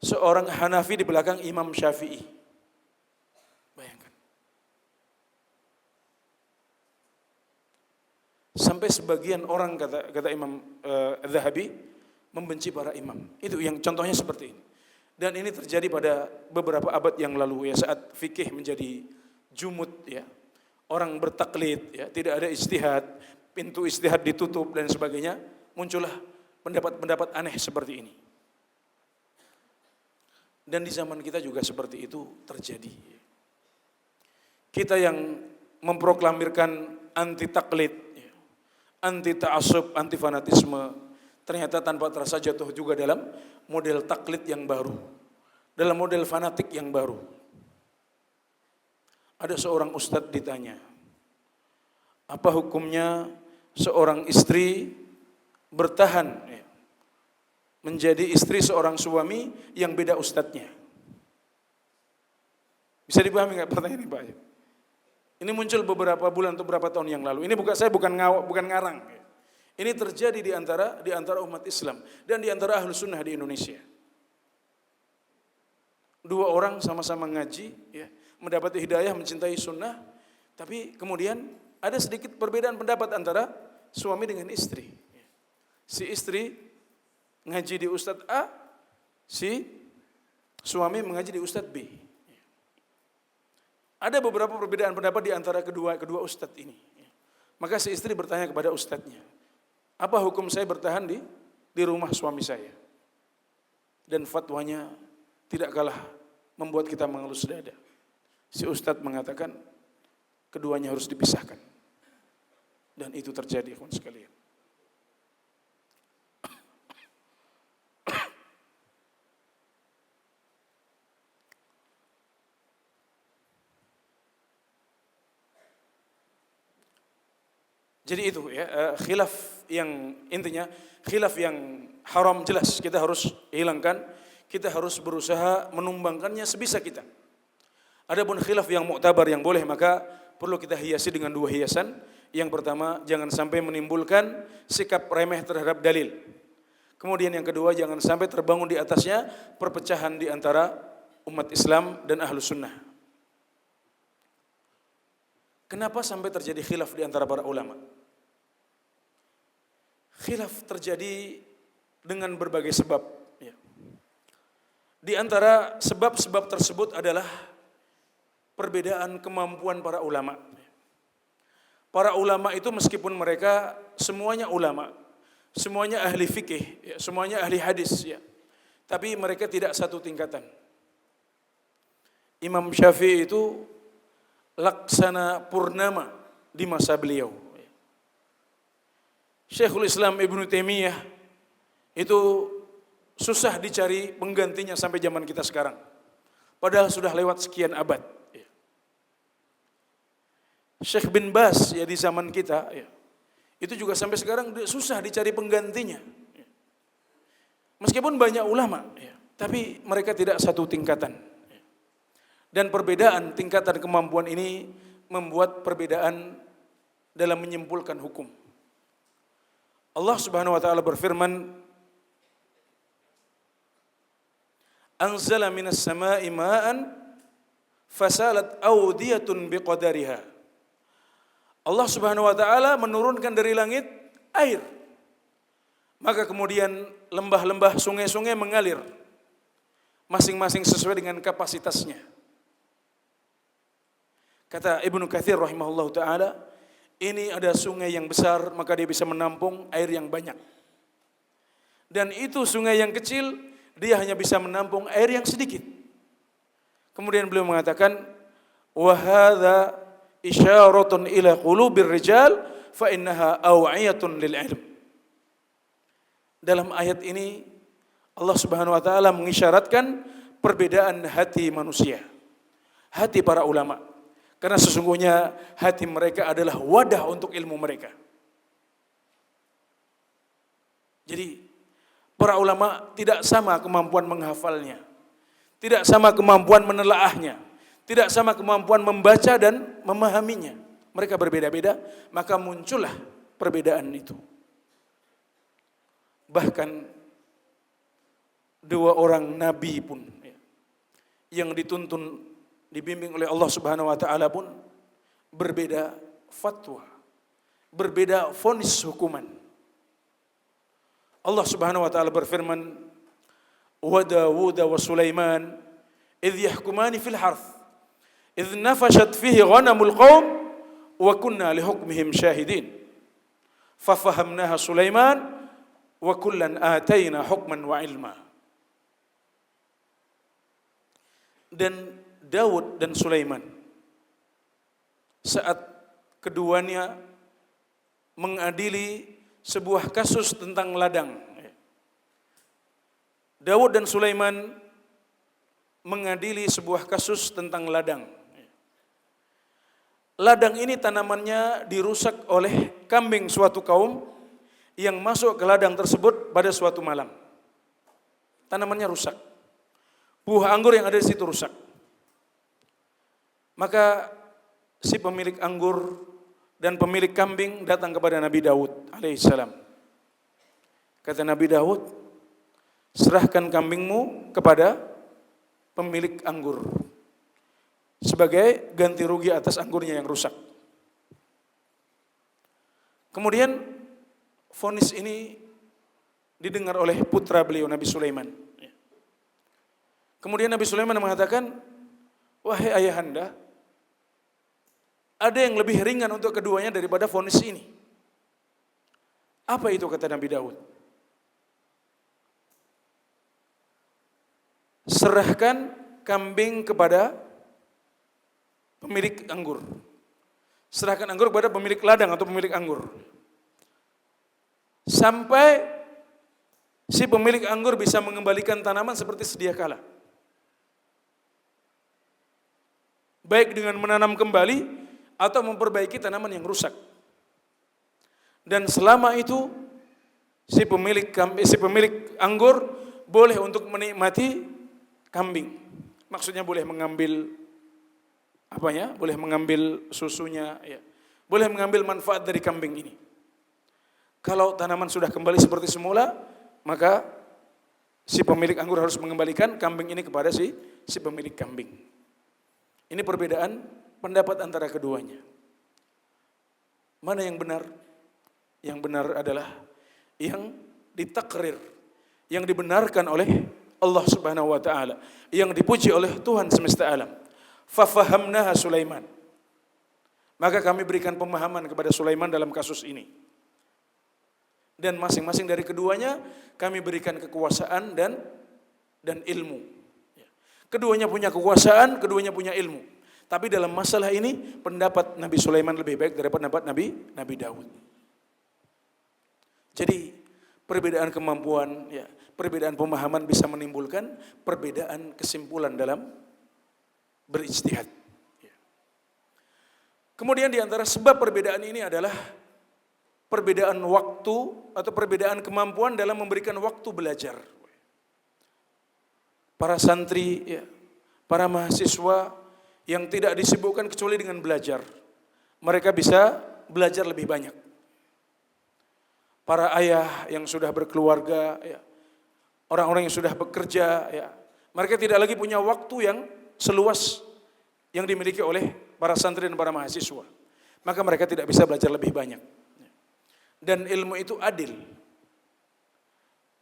seorang Hanafi di belakang Imam Syafi'i? Bayangkan. Sampai sebagian orang kata Imam Zahabi membenci para imam. Itu yang contohnya seperti ini. Dan ini terjadi pada beberapa abad yang lalu ya, saat fikih menjadi jumud ya. Orang bertaklid ya, tidak ada ijtihad, pintu ijtihad ditutup dan sebagainya, muncullah pendapat-pendapat aneh seperti ini. Dan di zaman kita juga seperti itu terjadi. Kita yang memproklamirkan anti taklid, anti ta'assub, anti fanatisme, ternyata tanpa terasa jatuh juga dalam model taklid yang baru, dalam model fanatik yang baru. Ada seorang ustadz ditanya, apa hukumnya seorang istri bertahan menjadi istri seorang suami yang beda ustadznya? Bisa dipahami nggak pertanyaan ini, Pak? Ini muncul beberapa bulan atau beberapa tahun yang lalu. Ini bukan ngarang. Ini terjadi di antara umat Islam dan di antara ahlu sunnah di Indonesia. Dua orang sama-sama ngaji, ya, mendapati hidayah, mencintai sunnah, tapi kemudian ada sedikit perbedaan pendapat antara suami dengan istri. Si istri ngaji di Ustadz A, si suami mengaji di Ustadz B. Ada beberapa perbedaan pendapat di antara kedua Ustadz ini. Maka si istri bertanya kepada Ustadznya, apa hukum saya bertahan di rumah suami saya? Dan fatwanya tidak kalah membuat kita mengelus dada. Si ustadz mengatakan keduanya harus dipisahkan. Dan itu terjadi, kawan sekalian. Jadi itu ya, khilaf yang intinya khilaf yang haram jelas kita harus hilangkan, kita harus berusaha menumbangkannya sebisa kita. Adapun khilaf yang muktabar yang boleh, maka perlu kita hiasi dengan dua hiasan. Yang pertama, jangan sampai menimbulkan sikap remeh terhadap dalil. Kemudian yang kedua, jangan sampai terbangun di atasnya perpecahan di antara umat Islam dan ahlu sunnah. Kenapa sampai terjadi khilaf di antara para ulama? Khilaf terjadi dengan berbagai sebab. Di antara sebab-sebab tersebut adalah perbedaan kemampuan para ulama. Para ulama itu meskipun mereka semuanya ulama, semuanya ahli fikih, semuanya ahli hadis, tapi mereka tidak satu tingkatan. Imam Syafi'i itu laksana purnama di masa beliau. Syekhul Islam Ibnu Taimiyah itu susah dicari penggantinya sampai zaman kita sekarang. Padahal sudah lewat sekian abad. Syekh bin Baz ya di zaman kita itu juga sampai sekarang susah dicari penggantinya. Meskipun banyak ulama, tapi mereka tidak satu tingkatan. Dan perbedaan tingkatan kemampuan ini membuat perbedaan dalam menyimpulkan hukum. Allah Subhanahu wa taala berfirman, "Anzala minas sama'i ma'an fasalat awdiyatun biqadariha." Allah Subhanahu wa taala menurunkan dari langit air. Maka kemudian lembah-lembah, sungai-sungai mengalir masing-masing sesuai dengan kapasitasnya. Kata Ibnu Katsir rahimahullahu taala, ini ada sungai yang besar, maka dia bisa menampung air yang banyak. Dan itu sungai yang kecil, dia hanya bisa menampung air yang sedikit. Kemudian beliau mengatakan, wa hadza isyaratun ila qulubir rijal fa innaha aw'iyatun lil ilm. Dalam ayat ini Allah Subhanahu wa taala mengisyaratkan perbedaan hati manusia, hati para ulama. Karena sesungguhnya hati mereka adalah wadah untuk ilmu mereka. Jadi para ulama tidak sama kemampuan menghafalnya, tidak sama kemampuan menelaahnya, tidak sama kemampuan membaca dan memahaminya. Mereka berbeda-beda, maka muncullah perbedaan itu. Bahkan dua orang nabi pun yang dituntun, dibimbing oleh Allah Subhanahu wa taala pun berbeda fatwa, berbeda vonis hukuman. Allah Subhanahu wa taala berfirman, "Wa Dawud wa Sulaiman idh yahkumani fil harth, idh nafashat fihi ghanamul qaum wa kunna li hukmihim syahidin. Fafahamnaha Sulaiman wa kullan atayna hukman wa ilma." Dan Daud dan Sulaiman saat keduanya mengadili sebuah kasus tentang ladang. Daud dan Sulaiman mengadili sebuah kasus tentang ladang. Ladang ini tanamannya dirusak oleh kambing suatu kaum yang masuk ke ladang tersebut pada suatu malam. Tanamannya rusak. Buah anggur yang ada di situ rusak. Maka si pemilik anggur dan pemilik kambing datang kepada Nabi Daud alaihissalam. Kata Nabi Daud, serahkan kambingmu kepada pemilik anggur sebagai ganti rugi atas anggurnya yang rusak. Kemudian vonis ini didengar oleh putra beliau Nabi Sulaiman. Kemudian Nabi Sulaiman mengatakan, wahai ayahanda, ada yang lebih ringan untuk keduanya daripada vonis ini. Apa itu, kata Nabi Daud? Serahkan kambing kepada pemilik anggur. Serahkan anggur kepada pemilik ladang atau pemilik anggur. Sampai si pemilik anggur bisa mengembalikan tanaman seperti sedia kala. Baik dengan menanam kembali atau memperbaiki tanaman yang rusak. Dan selama itu si pemilik anggur boleh untuk menikmati kambing. Maksudnya boleh mengambil boleh mengambil susunya, ya. Boleh mengambil manfaat dari kambing ini. Kalau tanaman sudah kembali seperti semula, maka si pemilik anggur harus mengembalikan kambing ini kepada si pemilik kambing. Ini perbedaan pendapat antara keduanya. Mana yang benar? Yang benar adalah yang ditakrir, yang dibenarkan oleh Allah Subhanahu wa taala, yang dipuji oleh Tuhan semesta alam. Fafahamnaha Sulaiman. Maka kami berikan pemahaman kepada Sulaiman dalam kasus ini. Dan masing-masing dari keduanya kami berikan kekuasaan dan ilmu. Keduanya punya kekuasaan, keduanya punya ilmu. Tapi dalam masalah ini pendapat Nabi Sulaiman lebih baik daripada pendapat Nabi Daud. Jadi perbedaan kemampuan, ya, perbedaan pemahaman bisa menimbulkan perbedaan kesimpulan dalam berijtihad. Kemudian di antara sebab perbedaan ini adalah perbedaan waktu atau perbedaan kemampuan dalam memberikan waktu belajar. Para santri, ya, para mahasiswa yang tidak disibukkan kecuali dengan belajar, mereka bisa belajar lebih banyak. Para ayah yang sudah berkeluarga, ya, orang-orang yang sudah bekerja, ya, mereka tidak lagi punya waktu yang seluas yang dimiliki oleh para santri dan para mahasiswa. Maka mereka tidak bisa belajar lebih banyak. Dan ilmu itu adil,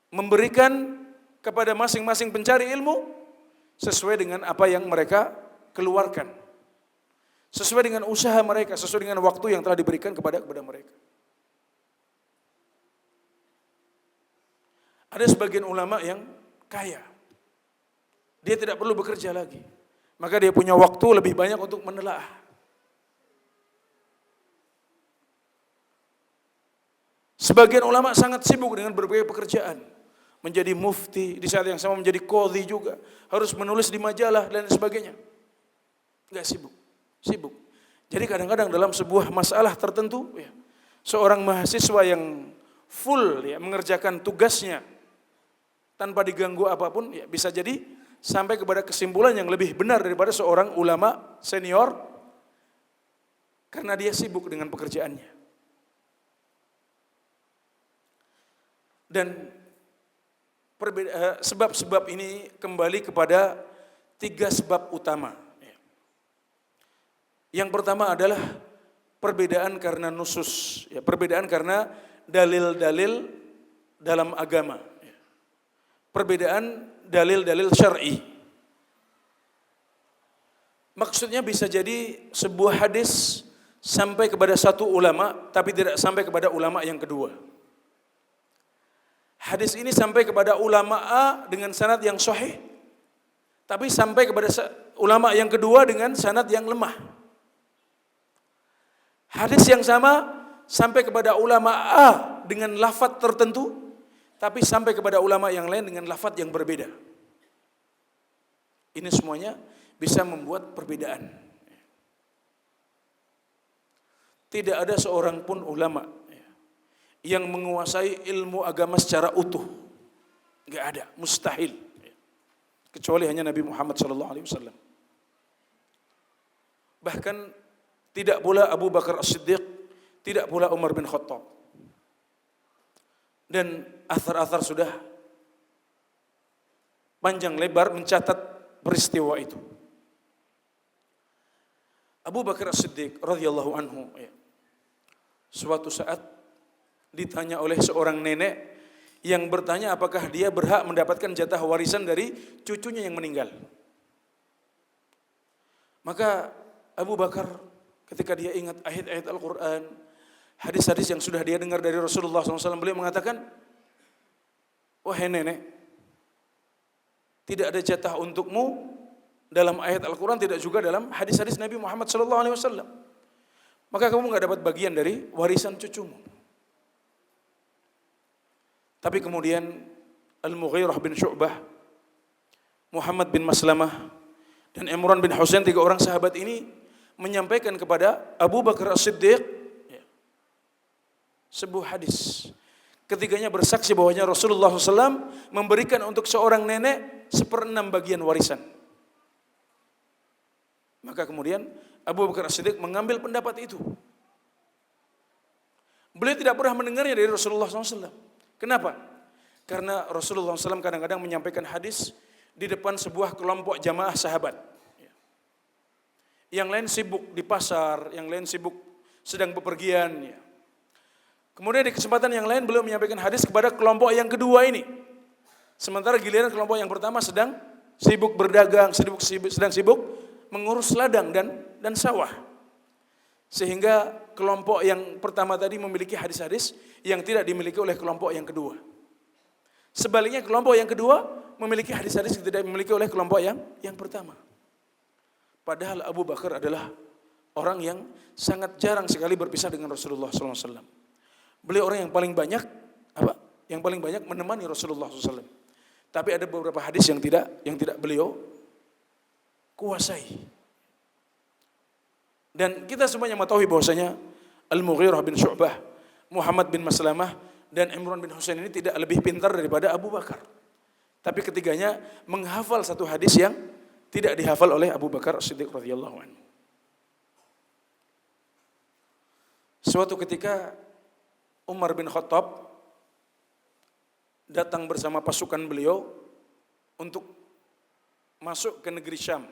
memberikan kepada masing-masing pencari ilmu sesuai dengan apa yang mereka keluarkan, sesuai dengan usaha mereka, sesuai dengan waktu yang telah diberikan kepada mereka. Ada sebagian ulama yang kaya. Dia tidak perlu bekerja lagi. Maka dia punya waktu lebih banyak untuk menelaah. Sebagian ulama sangat sibuk dengan berbagai pekerjaan. Menjadi mufti, di saat yang sama menjadi qadhi juga. Harus menulis di majalah dan sebagainya. Enggak sibuk. Sibuk. Jadi kadang-kadang dalam sebuah masalah tertentu, ya, seorang mahasiswa yang full ya, mengerjakan tugasnya tanpa diganggu apapun, ya, bisa jadi sampai kepada kesimpulan yang lebih benar daripada seorang ulama senior karena dia sibuk dengan pekerjaannya. Dan sebab-sebab ini kembali kepada 3 sebab utama. Yang pertama adalah perbedaan karena nusus, ya, perbedaan karena dalil-dalil dalam agama. Perbedaan dalil-dalil syar'i. Maksudnya bisa jadi sebuah hadis sampai kepada satu ulama tapi tidak sampai kepada ulama yang kedua. Hadis ini sampai kepada ulama A dengan sanad yang sahih, tapi sampai kepada ulama yang kedua dengan sanad yang lemah. Hadis yang sama sampai kepada ulama A dengan lafadz tertentu, tapi sampai kepada ulama yang lain dengan lafadz yang berbeda. Ini semuanya bisa membuat perbedaan. Tidak ada seorang pun ulama yang menguasai ilmu agama secara utuh. Enggak ada, mustahil. Kecuali hanya Nabi Muhammad SAW. Bahkan tidak pula Abu Bakar As-Siddiq, tidak pula Umar bin Khattab. Dan athar-athar sudah panjang lebar mencatat peristiwa itu. Abu Bakar As-Siddiq radhiyallahu anhu, suatu saat ditanya oleh seorang nenek yang bertanya apakah dia berhak mendapatkan jatah warisan dari cucunya yang meninggal. Maka Abu Bakar ketika dia ingat ayat-ayat Al-Quran, hadis-hadis yang sudah dia dengar dari Rasulullah SAW, beliau mengatakan, wahai nenek, tidak ada jatah untukmu dalam ayat Al-Quran, tidak juga dalam hadis-hadis Nabi Muhammad SAW. Maka kamu gak dapat bagian dari warisan cucumu. Tapi kemudian Al-Mughirah bin Syu'bah, Muhammad bin Maslamah, dan Imran bin Husain, 3 orang sahabat ini menyampaikan kepada Abu Bakar As-Siddiq sebuah hadis. Ketiganya bersaksi bahwasanya Rasulullah SAW memberikan untuk seorang nenek 1/6 bagian warisan. Maka kemudian Abu Bakar As-Siddiq mengambil pendapat itu. Beliau tidak pernah mendengarnya dari Rasulullah SAW. Kenapa? Karena Rasulullah SAW kadang-kadang menyampaikan hadis di depan sebuah kelompok jamaah sahabat. Yang lain sibuk di pasar, yang lain sibuk sedang bepergian. Kemudian di kesempatan yang lain beliau menyampaikan hadis kepada kelompok yang kedua ini. Sementara giliran kelompok yang pertama sedang sibuk berdagang, sedang sibuk mengurus ladang dan sawah. Sehingga kelompok yang pertama tadi memiliki hadis-hadis yang tidak dimiliki oleh kelompok yang kedua. Sebaliknya kelompok yang kedua memiliki hadis-hadis yang tidak dimiliki oleh kelompok yang pertama. Padahal Abu Bakar adalah orang yang sangat jarang sekali berpisah dengan Rasulullah SAW. Beliau orang yang paling banyak menemani Rasulullah SAW. Tapi ada beberapa hadis yang tidak beliau kuasai. Dan kita semuanya mengetahui bahwasanya Al-Mughirah bin Syu'bah, Muhammad bin Maslamah, dan Imran bin Husain ini tidak lebih pintar daripada Abu Bakar. Tapi ketiganya menghafal satu hadis yang tidak dihafal oleh Abu Bakar As-Siddiq radhiyallahu anhu. Suatu ketika Umar bin Khattab datang bersama pasukan beliau untuk masuk ke negeri Syam.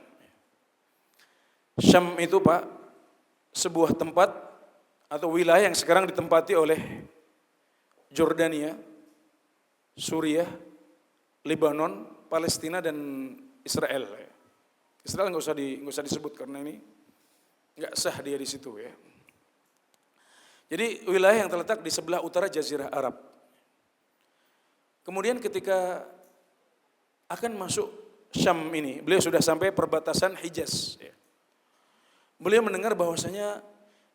Syam itu Pak, sebuah tempat atau wilayah yang sekarang ditempati oleh Jordania, Suriah, Lebanon, Palestina, dan Israel. Israel nggak usah disebut karena ini nggak sah dia di situ ya. Jadi wilayah yang terletak di sebelah utara Jazirah Arab. Kemudian ketika akan masuk Syam ini, beliau sudah sampai perbatasan Hijaz. Beliau mendengar bahwasanya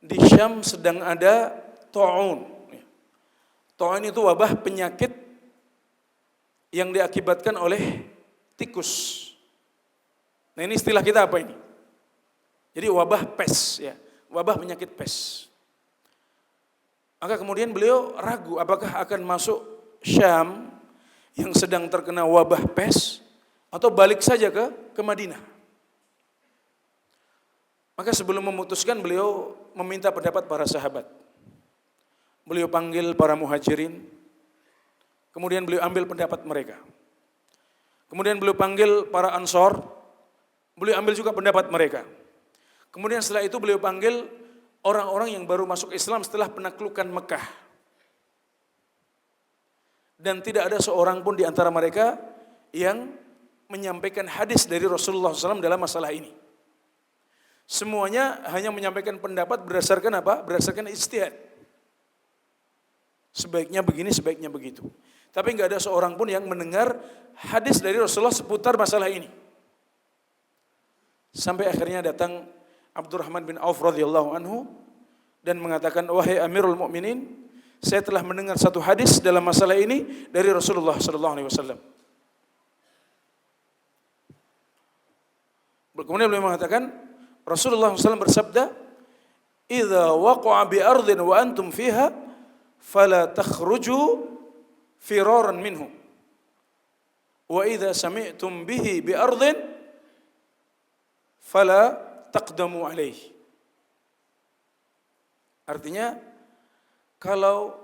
di Syam sedang ada ta'un. Ta'un itu wabah penyakit yang diakibatkan oleh tikus. Nah ini istilah kita apa ini? Jadi wabah pes, ya, wabah penyakit pes. Maka kemudian beliau ragu apakah akan masuk Syam yang sedang terkena wabah pes atau balik saja ke Madinah. Maka sebelum memutuskan beliau meminta pendapat para sahabat. Beliau panggil para muhajirin, kemudian beliau ambil pendapat mereka. Kemudian beliau panggil para ansor, beliau ambil juga pendapat mereka. Kemudian setelah itu beliau panggil orang-orang yang baru masuk Islam setelah penaklukan Mekah. Dan tidak ada seorang pun di antara mereka yang menyampaikan hadis dari Rasulullah SAW dalam masalah ini. Semuanya hanya menyampaikan pendapat berdasarkan apa? Berdasarkan ijtihad. Sebaiknya begini, sebaiknya begitu. Tapi nggak ada seorang pun yang mendengar hadis dari Rasulullah seputar masalah ini. Sampai akhirnya datang Abdurrahman bin Auf radhiyallahu anhu dan mengatakan, wahai Amirul Mukminin, saya telah mendengar satu hadis dalam masalah ini dari Rasulullah sallallahu alaihi wasallam. Kemudian beliau mengatakan, Rasulullah SAW bersabda, "Idza waqa'a bi ardin wa antum fiha, fala takhruju firaran minhu. Wa idza sami'tum bihi bi ardin, fala taqdamu alaihi." Artinya, kalau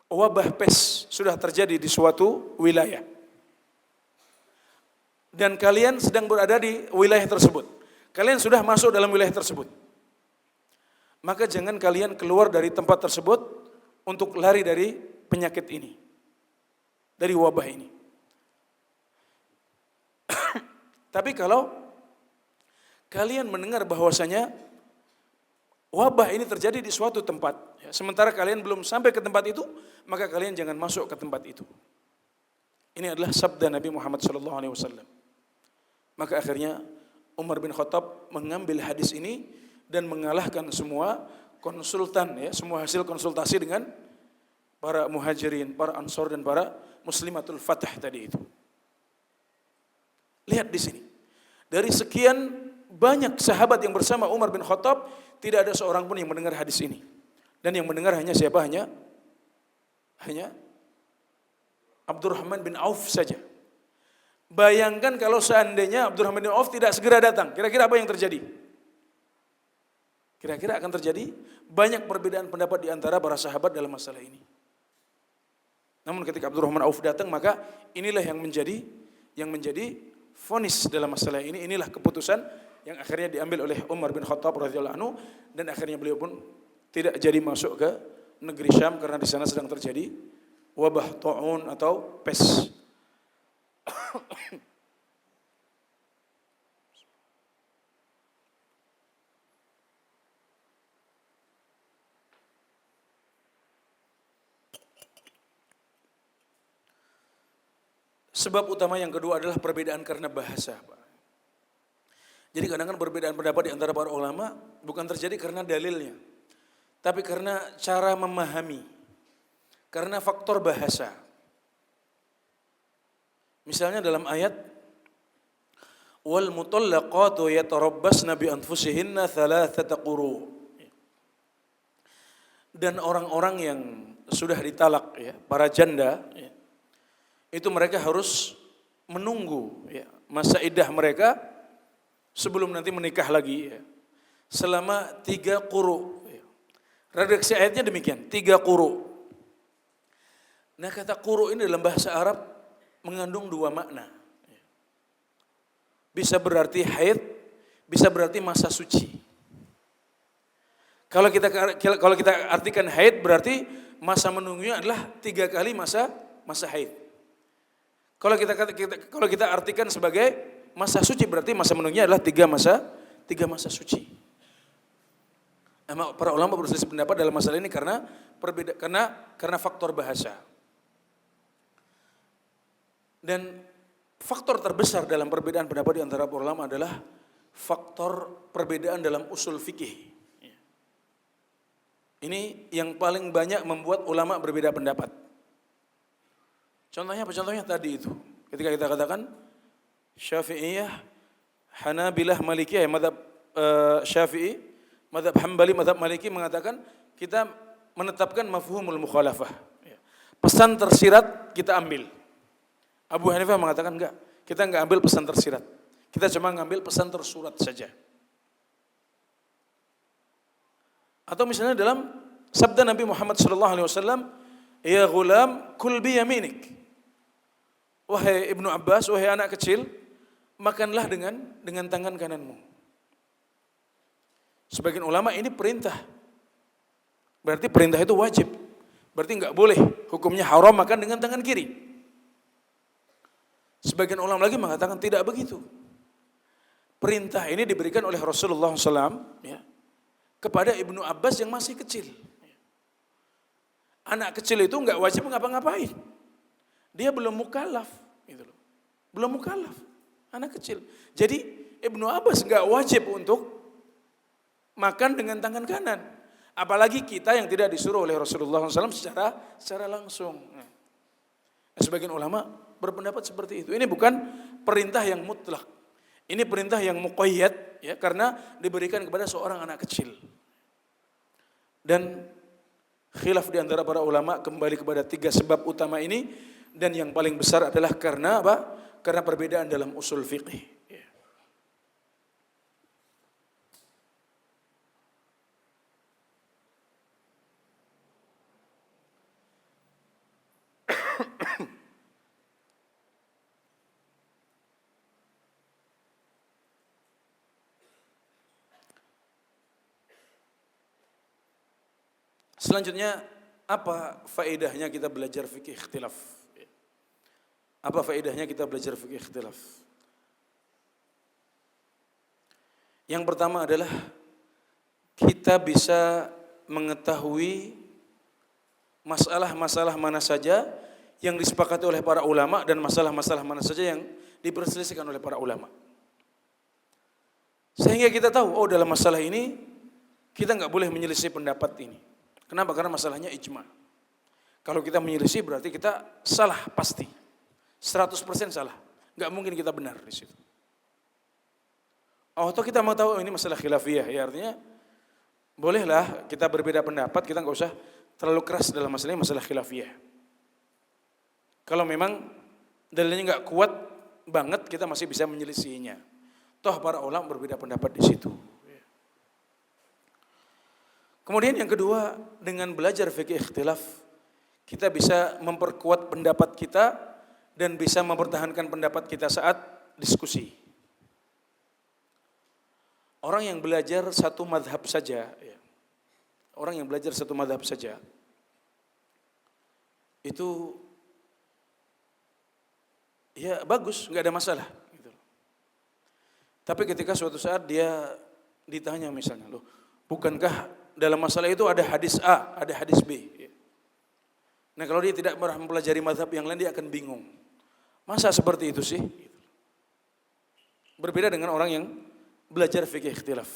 wabah pes sudah terjadi di suatu wilayah dan kalian sedang berada di wilayah tersebut, kalian sudah masuk dalam wilayah tersebut, maka jangan kalian keluar dari tempat tersebut untuk lari dari penyakit ini, dari wabah ini. Tapi kalau kalian mendengar bahwasanya wabah ini terjadi di suatu tempat, ya, sementara kalian belum sampai ke tempat itu, maka kalian jangan masuk ke tempat itu. Ini adalah sabda Nabi Muhammad SAW. Maka akhirnya Umar bin Khattab mengambil hadis ini dan mengalahkan semua konsultan, ya, semua hasil konsultasi dengan para muhajirin, para ansor dan para muslimatul fatah tadi itu. Lihat di sini, dari sekian banyak sahabat yang bersama Umar bin Khattab, tidak ada seorang pun yang mendengar hadis ini. Dan yang mendengar hanya siapa? Hanya Abdurrahman bin Auf saja. Bayangkan kalau seandainya Abdurrahman bin Auf tidak segera datang, kira-kira apa yang terjadi? Kira-kira akan terjadi banyak perbedaan pendapat di antara para sahabat dalam masalah ini. Namun ketika Abdurrahman Auf datang, maka inilah yang menjadi vonis dalam masalah ini. Inilah keputusan yang akhirnya diambil oleh Umar bin Khattab radhiyallahu anhu, dan akhirnya beliau pun tidak jadi masuk ke negeri Syam karena di sana sedang terjadi wabah ta'un atau pes. Sebab utama yang kedua adalah perbedaan karena bahasa, Pak. Jadi kadang-kadang perbedaan pendapat di antara para ulama bukan terjadi karena dalilnya, tapi karena cara memahami, karena faktor bahasa. Misalnya dalam ayat, wal mutallaqatu yatarabbasna bi anfusihinna thalathata quru. Dan orang-orang yang sudah ditalak, ya, para janda, ya, itu mereka harus menunggu, ya, masa iddah mereka sebelum nanti menikah lagi, ya, selama 3 quru. Ya. Redaksi ayatnya demikian, 3 quru. Nah, kata quru ini dalam bahasa Arab mengandung 2 makna. Bisa berarti haid, bisa berarti masa suci. Kalau kita artikan haid, berarti masa menunggunya adalah 3 kali masa haid. Kalau kita artikan sebagai masa suci, berarti masa menunggunya adalah 3 masa suci. Para ulama berselisih pendapat dalam masalah ini karena faktor bahasa. Dan faktor terbesar dalam perbedaan pendapat di antara para ulama adalah faktor perbedaan dalam usul fikih. Ini yang paling banyak membuat ulama berbeda pendapat. Contohnya apa? Contohnya tadi itu. Ketika kita katakan Syafi'iyah, Hanabilah, Malikiyah, madhab Syafi'i, madhab Hambali, madhab Maliki mengatakan kita menetapkan mafhumul mukhalafah. Pesan tersirat kita ambil. Abu Hanifah mengatakan enggak, kita enggak ambil pesan tersirat. Kita cuma ngambil pesan tersurat saja. Atau misalnya dalam sabda Nabi Muhammad SAW, ya ghulam, kul bi yaminik. Wahai Ibnu Abbas, wahai anak kecil, makanlah dengan tangan kananmu. Sebagian ulama ini perintah. Berarti perintah itu wajib. Berarti enggak boleh, hukumnya haram makan dengan tangan kiri. Sebagian ulama lagi mengatakan tidak begitu. Perintah ini diberikan oleh Rasulullah SAW, ya, kepada Ibnu Abbas yang masih kecil. Anak kecil itu enggak wajib ngapa-ngapain. Dia belum mukallaf, gitu loh. Belum mukallaf, anak kecil. Jadi Ibnu Abbas enggak wajib untuk makan dengan tangan kanan. Apalagi kita yang tidak disuruh oleh Rasulullah SAW secara langsung. Sebagian ulama berpendapat seperti itu. Ini bukan perintah yang mutlak. Ini perintah yang muqayyad, ya, karena diberikan kepada seorang anak kecil. Dan khilaf di antara para ulama kembali kepada 3 sebab utama ini, dan yang paling besar adalah karena apa? Karena perbedaan dalam usul fiqih. Selanjutnya, apa faedahnya kita belajar fikih ikhtilaf? Apa faedahnya kita belajar fikih ikhtilaf? Yang pertama adalah kita bisa mengetahui masalah-masalah mana saja yang disepakati oleh para ulama dan masalah-masalah mana saja yang diperselisihkan oleh para ulama. Sehingga kita tahu, oh dalam masalah ini kita nggak boleh menyelisih pendapat ini. Kenapa? Karena masalahnya ijma. Kalau kita menyelisih berarti kita salah pasti. 100% salah. Nggak mungkin kita benar di situ. Oh, atau kita mau tahu ini masalah khilafiyah, ya artinya bolehlah kita berbeda pendapat, kita nggak usah terlalu keras dalam masalah ini, masalah khilafiyah. Kalau memang dalilnya nggak kuat banget, kita masih bisa menyelisihinya. Toh para ulama berbeda pendapat di situ. Kemudian yang kedua, dengan belajar fikih ikhtilaf, kita bisa memperkuat pendapat kita dan bisa mempertahankan pendapat kita saat diskusi. Orang yang belajar satu madhab saja, orang yang belajar satu madhab saja, itu ya bagus, nggak ada masalah. Gitu. Tapi ketika suatu saat dia ditanya misalnya, loh, bukankah dalam masalah itu ada hadis A, ada hadis B. Nah kalau dia tidak pernah mempelajari mazhab yang lain, dia akan bingung. Masa seperti itu sih? Berbeda dengan orang yang belajar fikih ikhtilaf.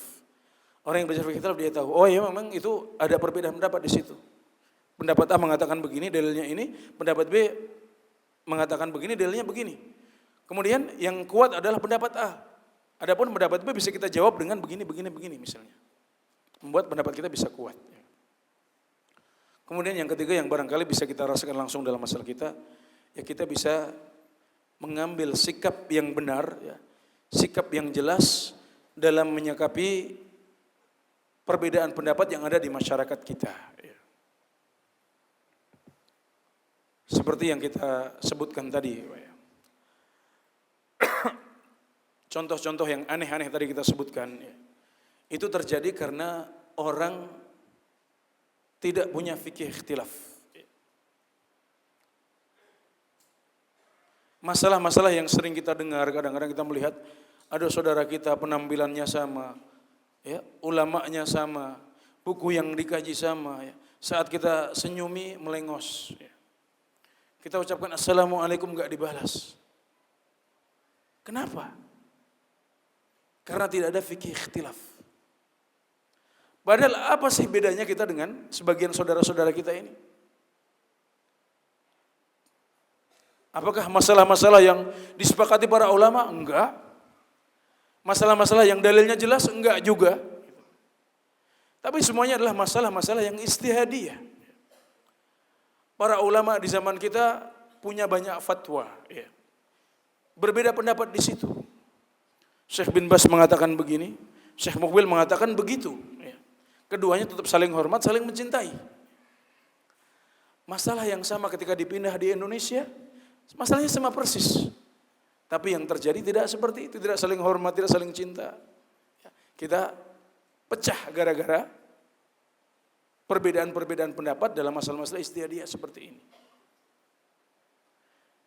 Orang yang belajar fikih ikhtilaf dia tahu, oh ya memang itu ada perbedaan pendapat di situ. Pendapat A mengatakan begini, dalilnya ini. Pendapat B mengatakan begini, dalilnya begini. Kemudian yang kuat adalah pendapat A. Adapun pendapat B bisa kita jawab dengan begini, begini misalnya. Membuat pendapat kita bisa kuat. Kemudian yang ketiga yang barangkali bisa kita rasakan langsung dalam masalah kita, ya kita bisa mengambil sikap yang benar, ya, sikap yang jelas dalam menyikapi perbedaan pendapat yang ada di masyarakat kita. Seperti yang kita sebutkan tadi. Contoh-contoh yang aneh-aneh tadi kita sebutkan, itu terjadi karena orang tidak punya fikih ikhtilaf. Masalah-masalah yang sering kita dengar, kadang-kadang kita melihat ada saudara kita penampilannya sama, ya, ulamanya sama, buku yang dikaji sama, ya. Saat kita senyumi melengos. Ya. Kita ucapkan assalamualaikum enggak dibalas. Kenapa? Karena tidak ada fikih ikhtilaf. Padahal apa sih bedanya kita dengan sebagian saudara-saudara kita ini? Apakah masalah-masalah yang disepakati para ulama? Enggak. Masalah-masalah yang dalilnya jelas? Enggak juga. Tapi semuanya adalah masalah-masalah yang istihadiyah. Para ulama di zaman kita punya banyak fatwa. Ya. Berbeda pendapat di situ. Syekh bin Bas mengatakan begini, Syekh Mukbil mengatakan begitu. Ya. Keduanya tetap saling hormat, saling mencintai. Masalah yang sama ketika dipindah di Indonesia, masalahnya sama persis. Tapi yang terjadi tidak seperti itu, tidak saling hormat, tidak saling cinta. Ya. Kita pecah gara-gara perbedaan-perbedaan pendapat dalam masalah-masalah istihadiyah seperti ini.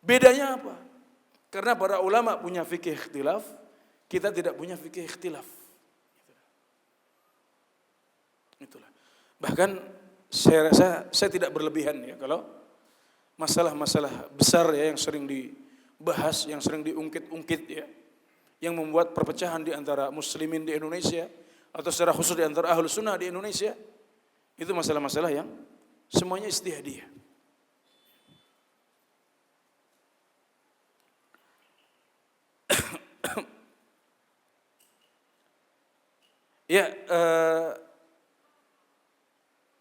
Bedanya apa? Karena para ulama punya fikih ikhtilaf, kita tidak punya fikih ikhtilaf. Itulah. Bahkan saya rasa saya tidak berlebihan ya kalau masalah-masalah besar ya yang sering dibahas, yang sering diungkit-ungkit ya, yang membuat perpecahan di antara muslimin di Indonesia atau secara khusus di antara ahlus sunnah di Indonesia, itu masalah-masalah yang semuanya istihadiyah. Ya,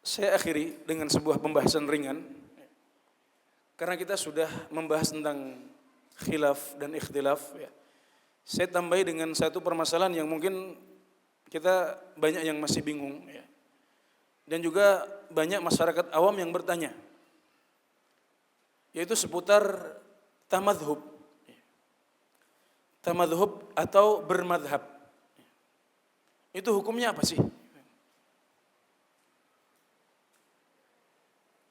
saya akhiri dengan sebuah pembahasan ringan, karena kita sudah membahas tentang khilaf dan ikhtilaf. Ya. Saya tambahi dengan satu permasalahan yang mungkin kita banyak yang masih bingung, ya. Dan juga banyak masyarakat awam yang bertanya, yaitu seputar tamadhub. Tamadhub atau bermadhab. Itu hukumnya apa sih?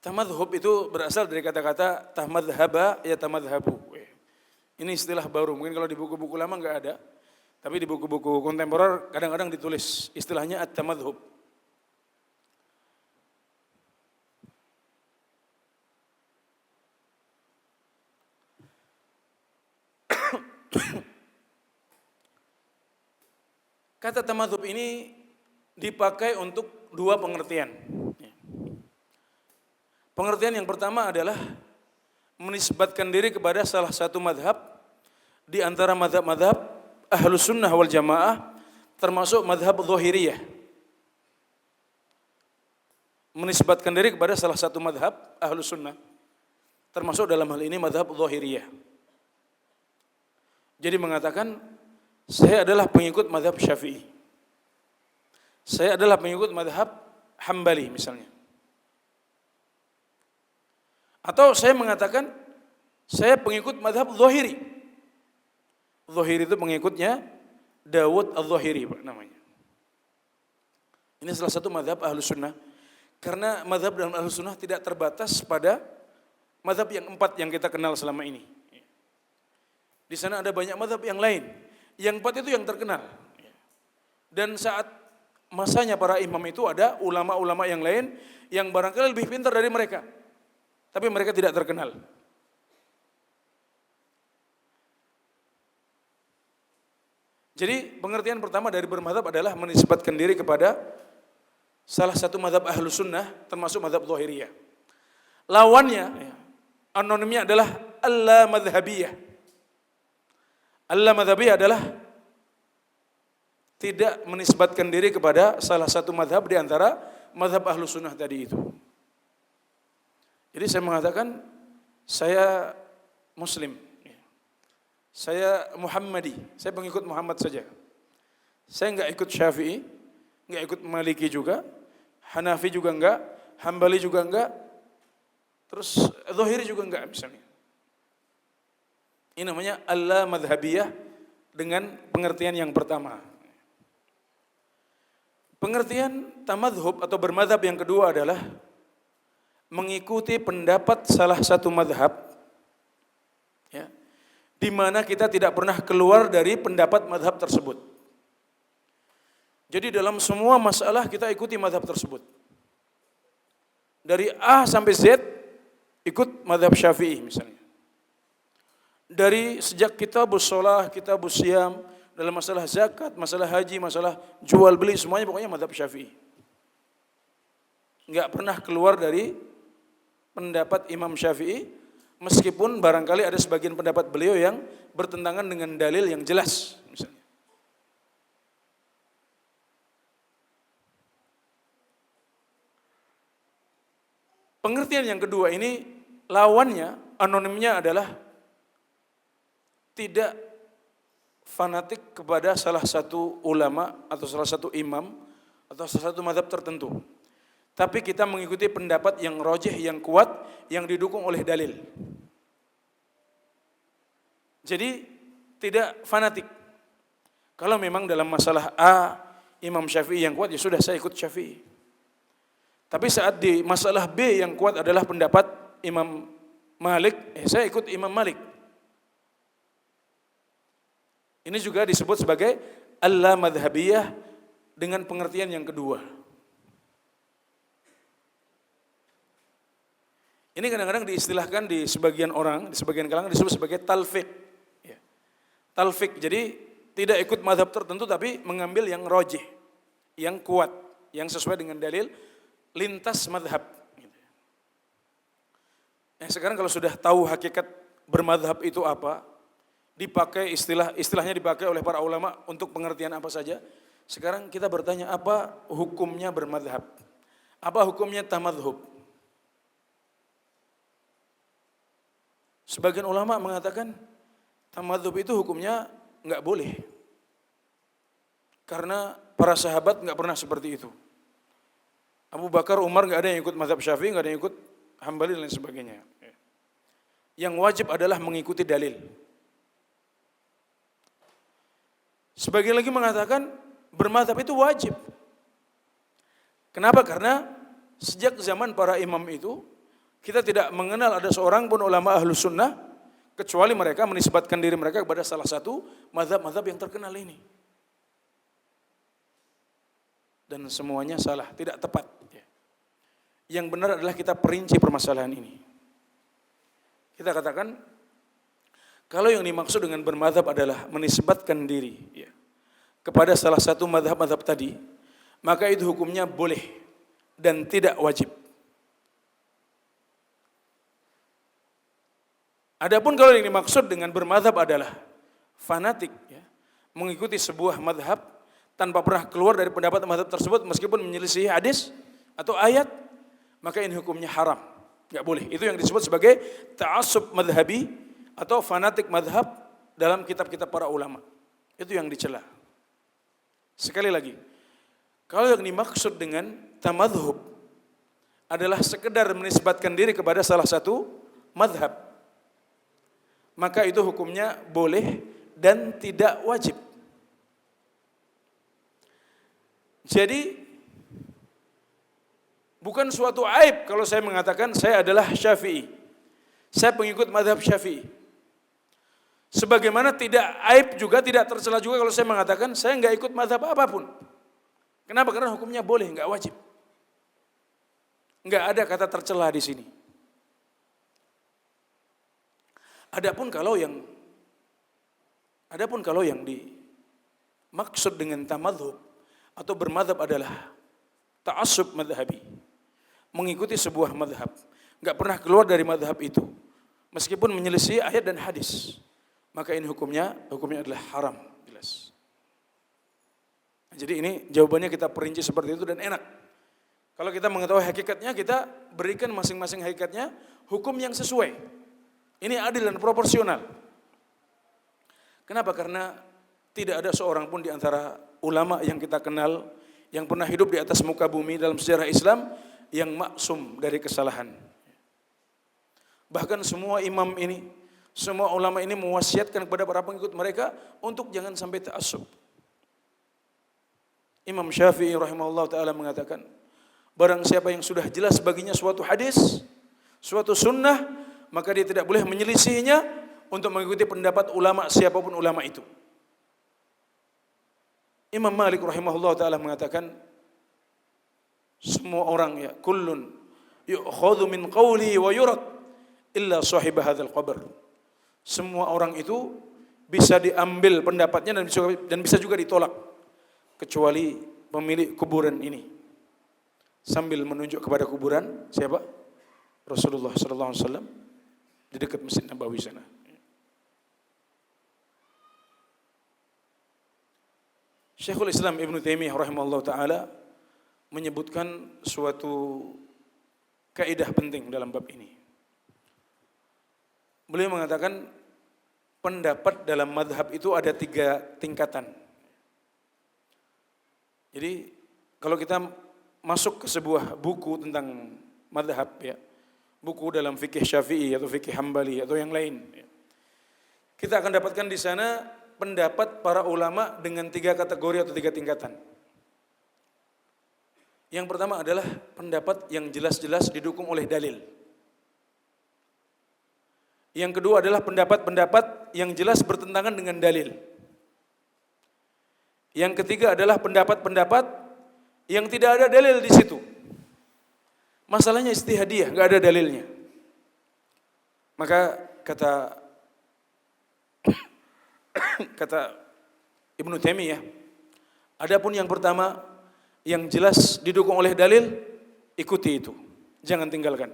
Tamadhub itu berasal dari kata-kata tamadhaba ya tamadhabu. Ini istilah baru, mungkin kalau di buku-buku lama enggak ada. Tapi di buku-buku kontemporer kadang-kadang ditulis istilahnya at-tamadhub. Kata tamadhub ini dipakai untuk dua pengertian. Pengertian yang pertama adalah menisbatkan diri kepada salah satu madhab di antara madhab-madhab ahlus sunnah wal jamaah, termasuk madhab zahiriyah. Menisbatkan diri kepada salah satu madhab ahlus sunnah, termasuk dalam hal ini madhab zahiriyah. Jadi mengatakan, saya adalah pengikut madhab Syafi'i. Saya adalah pengikut madhab Hambali misalnya. Atau saya mengatakan, saya pengikut madhab Zahiri. Zahiri itu pengikutnya Dawud al-Zahiri namanya. Ini salah satu madhab Ahlus Sunnah. Karena madhab dalam Ahlus Sunnah tidak terbatas pada madhab yang 4 yang kita kenal selama ini. Di sana ada banyak madhab yang lain. Yang 4 itu yang terkenal. Dan saat masanya para imam itu ada ulama-ulama yang lain yang barangkali lebih pintar dari mereka. Tapi mereka tidak terkenal. Jadi pengertian pertama dari bermadhab adalah menisbatkan diri kepada salah satu madhab Ahlus Sunnah, termasuk madhab Zahiriyah. Lawannya, anonimnya adalah Al-Madhabiyah. Al-Madhabiyah adalah tidak menisbatkan diri kepada salah satu madhab di antara madhab Ahlus Sunnah tadi itu. Jadi saya mengatakan, saya Muslim, saya Muhammadi, saya pengikut Muhammad saja. Saya enggak ikut Syafi'i, enggak ikut Maliki juga, Hanafi juga enggak, Hambali juga enggak, terus Zahiri juga enggak misalnya. Ini namanya Al-Madhabiyah dengan pengertian yang pertama. Pengertian tamadhub atau bermadhab yang kedua adalah mengikuti pendapat salah satu madhab, ya, di mana kita tidak pernah keluar dari pendapat madhab tersebut. Jadi dalam semua masalah kita ikuti madhab tersebut. Dari A sampai Z ikut mazhab Syafi'i misalnya. Dari sejak kitabus shalah, kitabus siyam, dalam masalah zakat, masalah haji, masalah jual beli, semuanya pokoknya mazhab Syafi'i. Enggak pernah keluar dari pendapat Imam Syafi'i, meskipun barangkali ada sebagian pendapat beliau yang bertentangan dengan dalil yang jelas misalnya. Pengertian yang kedua ini lawannya, anonimnya adalah tidak fanatik kepada salah satu ulama atau salah satu imam atau salah satu mazhab tertentu. Tapi kita mengikuti pendapat yang rajih, yang kuat, yang didukung oleh dalil. Jadi tidak fanatik. Kalau memang dalam masalah A, Imam Syafi'i yang kuat, ya sudah saya ikut Syafi'i. Tapi saat di masalah B yang kuat adalah pendapat Imam Malik, saya ikut Imam Malik. Ini juga disebut sebagai al-madhabiyah dengan pengertian yang kedua. Ini kadang-kadang diistilahkan di sebagian orang, di sebagian kalangan disebut sebagai talfiq. Ya. Talfiq, jadi tidak ikut mazhab tertentu tapi mengambil yang rajih, yang kuat, yang sesuai dengan dalil, lintas mazhab. Sekarang kalau sudah tahu hakikat bermadhab itu apa, dipakai istilahnya dipakai oleh para ulama untuk pengertian apa saja. Sekarang kita bertanya, apa hukumnya bermadhab? Apa hukumnya tamadhub? Sebagian ulama mengatakan tamadhub itu hukumnya enggak boleh. Karena para sahabat enggak pernah seperti itu. Abu Bakar, Umar enggak ada yang ikut mazhab Syafi'i, enggak ada yang ikut Hambali dan lain sebagainya. Yang wajib adalah mengikuti dalil. Sebagian lagi mengatakan bermazhab itu wajib. Kenapa? Karena sejak zaman para imam itu kita tidak mengenal ada seorang pun ulama ahlus sunnah kecuali mereka menisbatkan diri mereka kepada salah satu mazhab-mazhab yang terkenal ini. Dan semuanya salah, tidak tepat. Yang benar adalah kita perinci permasalahan ini. Kita katakan, kalau yang dimaksud dengan bermazhab adalah menisbatkan diri kepada salah satu mazhab-mazhab tadi, maka itu hukumnya boleh dan tidak wajib. Adapun kalau yang dimaksud dengan bermazhab adalah fanatik, mengikuti sebuah mazhab tanpa pernah keluar dari pendapat mazhab tersebut meskipun menyelisih hadis atau ayat, maka ini hukumnya haram, enggak boleh. Itu yang disebut sebagai ta'assub madhabi atau fanatik madhab dalam kitab-kitab para ulama. Itu yang dicela. Sekali lagi, kalau yang dimaksud dengan tamadhub adalah sekedar menisbatkan diri kepada salah satu madhab, maka itu hukumnya boleh dan tidak wajib. Jadi bukan suatu aib kalau saya mengatakan saya adalah Syafi'i, saya pengikut mazhab Syafi'i. Sebagaimana tidak aib juga, tidak tercela juga kalau saya mengatakan saya enggak ikut mazhab apapun. Kenapa? Karena hukumnya boleh, enggak wajib. Enggak ada kata tercela di sini. Adapun kalau yang dimaksud dengan tamadhub atau bermadhab adalah ta'assub madhabi, mengikuti sebuah madhab, enggak pernah keluar dari madhab itu, meskipun menyelisih ayat dan hadis, maka ini hukumnya adalah haram, jelas. Jadi ini jawabannya kita perinci seperti itu dan enak. Kalau kita mengetahui hakikatnya, kita berikan masing-masing hakikatnya hukum yang sesuai. Ini adil dan proporsional. Kenapa? Karena tidak ada seorang pun di antara ulama yang kita kenal yang pernah hidup di atas muka bumi dalam sejarah Islam yang maksum dari kesalahan. Bahkan semua imam ini, semua ulama ini mewasiatkan kepada para pengikut mereka untuk jangan sampai ta'assub. Imam Syafi'i rahimahullah ta'ala mengatakan, barang siapa yang sudah jelas baginya suatu hadis, suatu sunnah, maka dia tidak boleh menyelisihinya untuk mengikuti pendapat ulama siapapun ulama itu. Imam Malik rahimahullah ta'ala mengatakan, semua orang kullun yu'khadhu min qawli wa yurad illa sahib hadzal qabr. Semua orang itu bisa diambil pendapatnya dan bisa juga ditolak kecuali pemilik kuburan ini. Sambil menunjuk kepada kuburan siapa? Rasulullah sallallahu alaihi wasallam di dekat Masjid Nabawi sana. Syekhul Islam Ibnu Taimiyah rahimahullah taala menyebutkan suatu kaidah penting dalam bab ini. Beliau mengatakan pendapat dalam madhab itu ada 3 tingkatan. Jadi kalau kita masuk ke sebuah buku tentang madhab ya, buku dalam fikih Syafi'i atau fikih Hambali atau yang lain, ya, kita akan dapatkan di sana pendapat para ulama dengan 3 kategori atau 3 tingkatan. Yang pertama adalah pendapat yang jelas-jelas didukung oleh dalil. Yang kedua adalah pendapat-pendapat yang jelas bertentangan dengan dalil. Yang ketiga adalah pendapat-pendapat yang tidak ada dalil di situ. Masalahnya ijtihadiyah, enggak ada dalilnya. Maka kata Ibnu Taimiyah, adapun yang pertama yang jelas didukung oleh dalil, ikuti itu, jangan tinggalkan.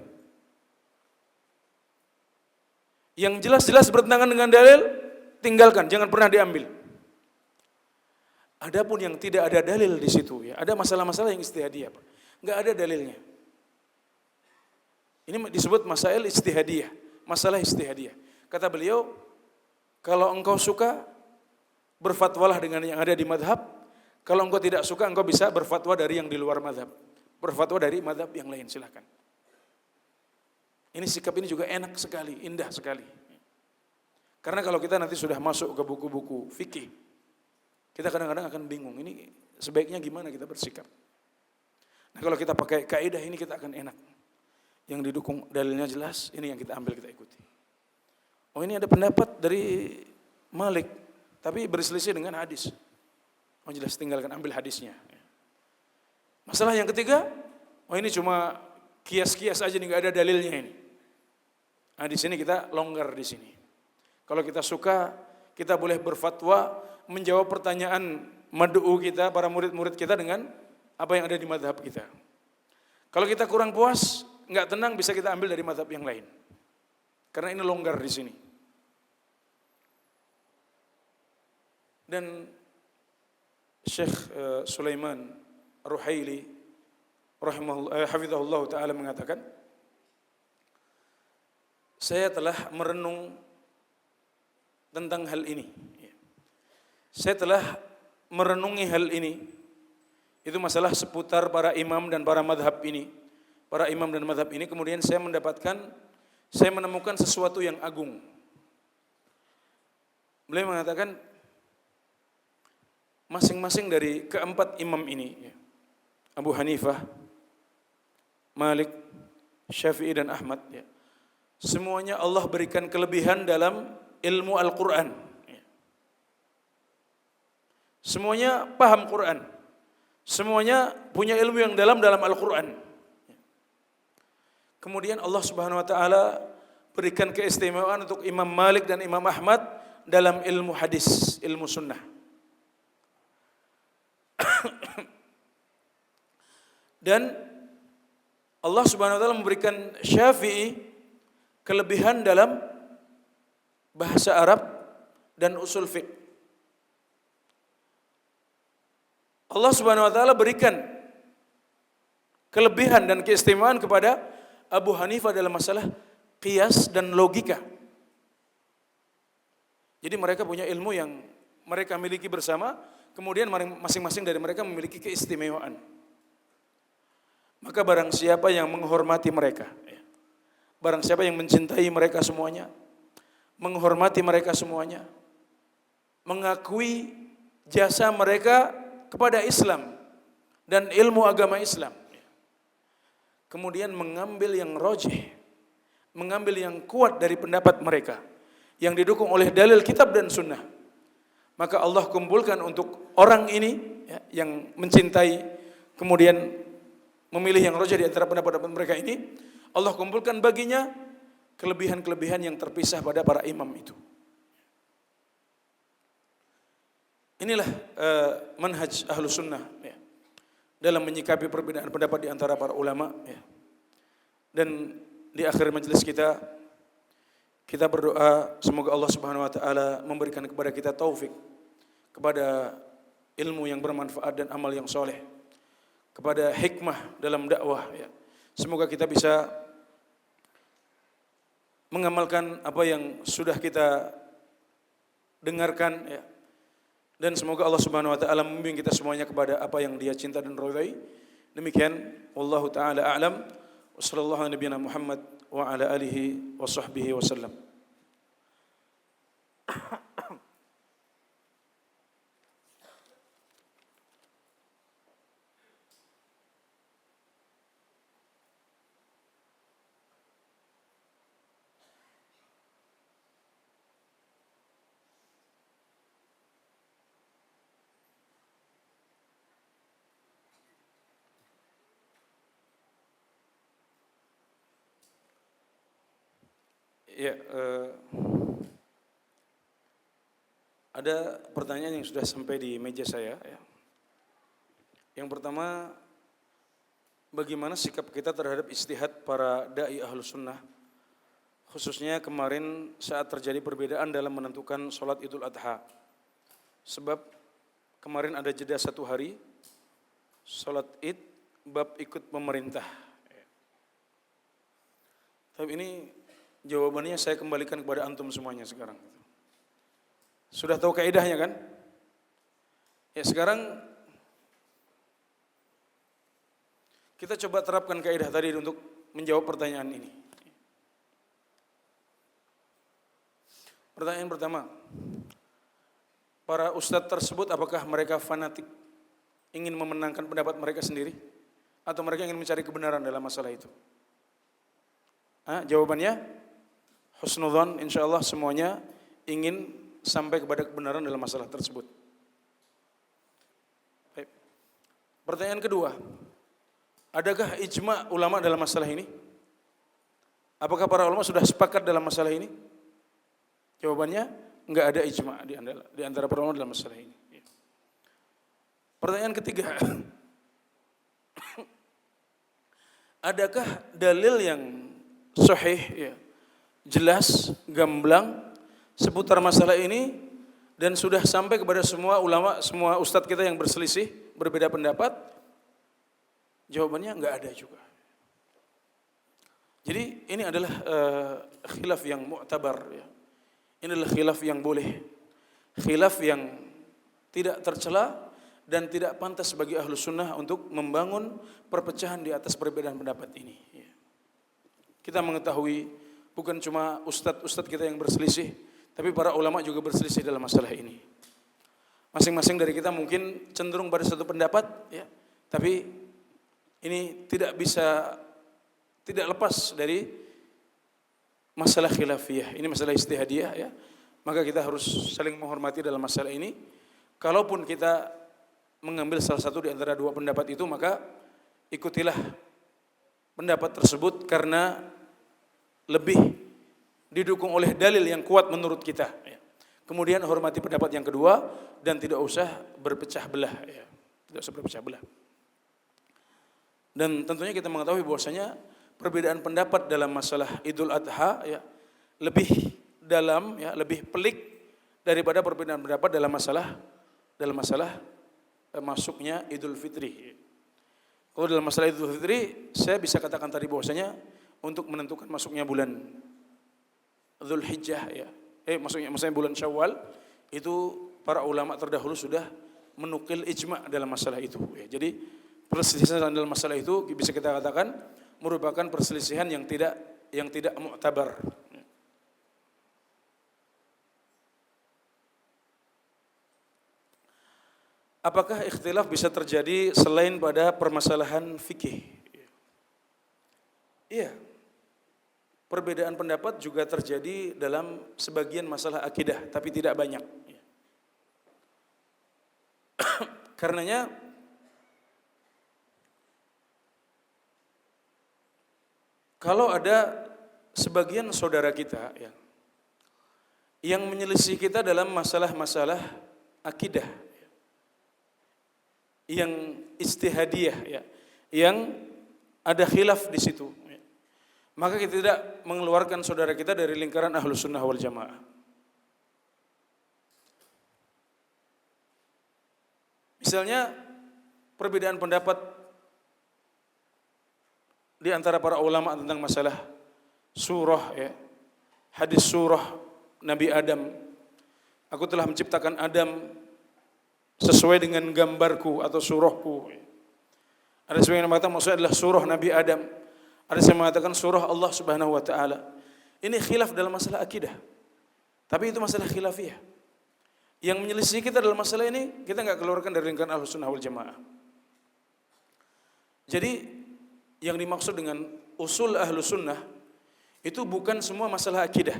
Yang jelas-jelas bertentangan dengan dalil, tinggalkan, jangan pernah diambil. Adapun yang tidak ada dalil di situ, ya, ada masalah-masalah yang ijtihadiyah, Pak. Enggak ada dalilnya. Ini disebut masail ijtihadiyah, masalah ijtihadiyah. Kata beliau, kalau engkau suka, berfatwalah dengan yang ada di madhab. Kalau engkau tidak suka, engkau bisa berfatwa dari yang di luar madhab. Berfatwa dari madhab yang lain, silakan. Ini sikap ini juga enak sekali, indah sekali. Karena kalau kita nanti sudah masuk ke buku-buku fikih, kita kadang-kadang akan bingung, ini sebaiknya gimana kita bersikap. Nah kalau kita pakai kaidah ini kita akan enak. Yang didukung dalilnya jelas, ini yang kita ambil, kita ikuti. Oh ini ada pendapat dari Malik, tapi berselisih dengan hadis. Oh jelas, tinggalkan, ambil hadisnya. Masalah yang ketiga, oh ini cuma kias-kias aja nih, nggak ada dalilnya ini. Nah di sini kita longgar di sini. Kalau kita suka, kita boleh berfatwa menjawab pertanyaan mad'u kita, para murid-murid kita dengan apa yang ada di madhab kita. Kalau kita kurang puas, nggak tenang, bisa kita ambil dari madhab yang lain. Karena ini longgar di sini. Dan Syekh Sulaiman Ruhaili hafizahullah ta'ala mengatakan, saya telah merenung tentang hal ini. Saya telah merenungi hal ini. Itu masalah seputar para imam dan para madhab ini. Para imam dan madhab ini. Kemudian saya menemukan sesuatu yang agung. Beliau mengatakan, masing-masing dari keempat imam ini, Abu Hanifah, Malik, Syafi'i dan Ahmad, semuanya Allah berikan kelebihan dalam ilmu Al-Quran. Semuanya paham Quran. Semuanya punya ilmu yang dalam Al-Quran. Kemudian Allah Subhanahu wa taala berikan keistimewaan untuk Imam Malik dan Imam Ahmad dalam ilmu hadis, ilmu sunnah. Dan Allah Subhanahu wa taala memberikan Syafi'i kelebihan dalam bahasa Arab dan usul fiqh. Allah Subhanahu wa taala berikan kelebihan dan keistimewaan kepada Abu Hanifah dalam masalah qiyas dan logika. Jadi mereka punya ilmu yang mereka miliki bersama, kemudian masing-masing dari mereka memiliki keistimewaan. Maka barang siapa yang menghormati mereka, barang siapa yang mencintai mereka semuanya, menghormati mereka semuanya, mengakui jasa mereka kepada Islam dan ilmu agama Islam, kemudian mengambil yang rajih, mengambil yang kuat dari pendapat mereka yang didukung oleh dalil kitab dan sunnah, maka Allah kumpulkan untuk orang ini yang mencintai kemudian memilih yang rajih di antara pendapat mereka ini, Allah kumpulkan baginya kelebihan-kelebihan yang terpisah pada para imam itu. Inilah manhaj Ahlus Sunnah ya, dalam menyikapi perbedaan pendapat di antara para ulama ya. Dan di akhir majelis kita berdoa semoga Allah Subhanahu wa taala memberikan kepada kita taufik kepada ilmu yang bermanfaat dan amal yang soleh, kepada hikmah dalam dakwah ya. Semoga kita bisa mengamalkan apa yang sudah kita dengarkan ya. Dan semoga Allah Subhanahu wa taala membimbing kita semuanya kepada apa yang Dia cinta dan ridhai. Demikian wallahu taala a'lam. Wassallallahu ala nabiyina Muhammad wa ala alihi wa sahbihi wasallam. Ya, ada pertanyaan yang sudah sampai di meja saya. Ya. Yang pertama, bagaimana sikap kita terhadap istihad para dai Ahlus Sunnah, khususnya kemarin saat terjadi perbedaan dalam menentukan sholat Idul Adha. Sebab kemarin ada jeda 1 hari, sholat Id, bab ikut pemerintah. Tapi ini jawabannya saya kembalikan kepada antum semuanya sekarang. Sudah tahu kaidahnya kan? Ya sekarang kita coba terapkan kaidah tadi untuk menjawab pertanyaan ini. Pertanyaan pertama, para ustadz tersebut apakah mereka fanatik, ingin memenangkan pendapat mereka sendiri, atau mereka ingin mencari kebenaran dalam masalah itu? Jawabannya husnudzon, insyaallah semuanya ingin sampai kepada kebenaran dalam masalah tersebut. Baik. Pertanyaan kedua, adakah ijma ulama dalam masalah ini? Apakah para ulama sudah sepakat dalam masalah ini? Jawabannya, enggak ada ijma di antara para ulama dalam masalah ini. Pertanyaan ketiga, adakah dalil yang sahih ya, jelas, gamblang seputar masalah ini dan sudah sampai kepada semua ulama, semua ustadz kita yang berselisih, berbeda pendapat? Jawabannya enggak ada juga. Jadi ini adalah khilaf yang mu'tabar ya. Ini adalah khilaf yang boleh, khilaf yang tidak tercela dan tidak pantas bagi Ahlus Sunnah untuk membangun perpecahan di atas perbedaan pendapat ini ya. Kita mengetahui bukan cuma ustadz-ustadz kita yang berselisih, tapi para ulama juga berselisih dalam masalah ini. Masing-masing dari kita mungkin cenderung pada satu pendapat, ya, tapi ini tidak lepas dari masalah khilafiyah. Ini masalah ijtihadiyah, ya. Maka kita harus saling menghormati dalam masalah ini. Kalaupun kita mengambil salah satu di antara dua pendapat itu, maka ikutilah pendapat tersebut karena lebih didukung oleh dalil yang kuat menurut kita. Kemudian hormati pendapat yang kedua dan tidak usah berpecah belah. Tidak usah berpecah belah. Dan tentunya kita mengetahui bahwasanya perbedaan pendapat dalam masalah Idul Adha lebih dalam, lebih pelik daripada perbedaan pendapat dalam masalah masuknya Idul Fitri. Kalau dalam masalah Idul Fitri, saya bisa katakan tadi bahwasanya untuk menentukan masuknya bulan Dzulhijjah maksudnya bulan Syawal, itu para ulama terdahulu sudah menukil ijma dalam masalah itu. Jadi perselisihan dalam masalah itu bisa kita katakan merupakan perselisihan yang tidak mu'tabar. Apakah ikhtilaf bisa terjadi selain pada permasalahan fikih? Iya. Perbedaan pendapat juga terjadi dalam sebagian masalah akidah, tapi tidak banyak. Karenanya kalau ada sebagian saudara kita ya, yang menyelisih kita dalam masalah-masalah akidah, yang ijtihadiyah ya, yang ada khilaf di situ. Maka kita tidak mengeluarkan saudara kita dari lingkaran Ahlus Sunnah wal Jamaah. Misalnya perbedaan pendapat di antara para ulama tentang masalah surah ya, hadis surah Nabi Adam. Aku telah menciptakan Adam sesuai dengan gambarku atau surahku. Ada sebagian yang mengatakan maksudnya adalah surah Nabi Adam. Ada yang mengatakan surah Allah Subhanahu wa taala. Ini khilaf dalam masalah akidah. Tapi itu masalah khilafiyah. Yang menyelisih kita dalam masalah ini, kita enggak keluarkan dari lingkaran Ahlus Sunnah wal Jamaah. Jadi yang dimaksud dengan usul Ahlus Sunnah itu bukan semua masalah akidah.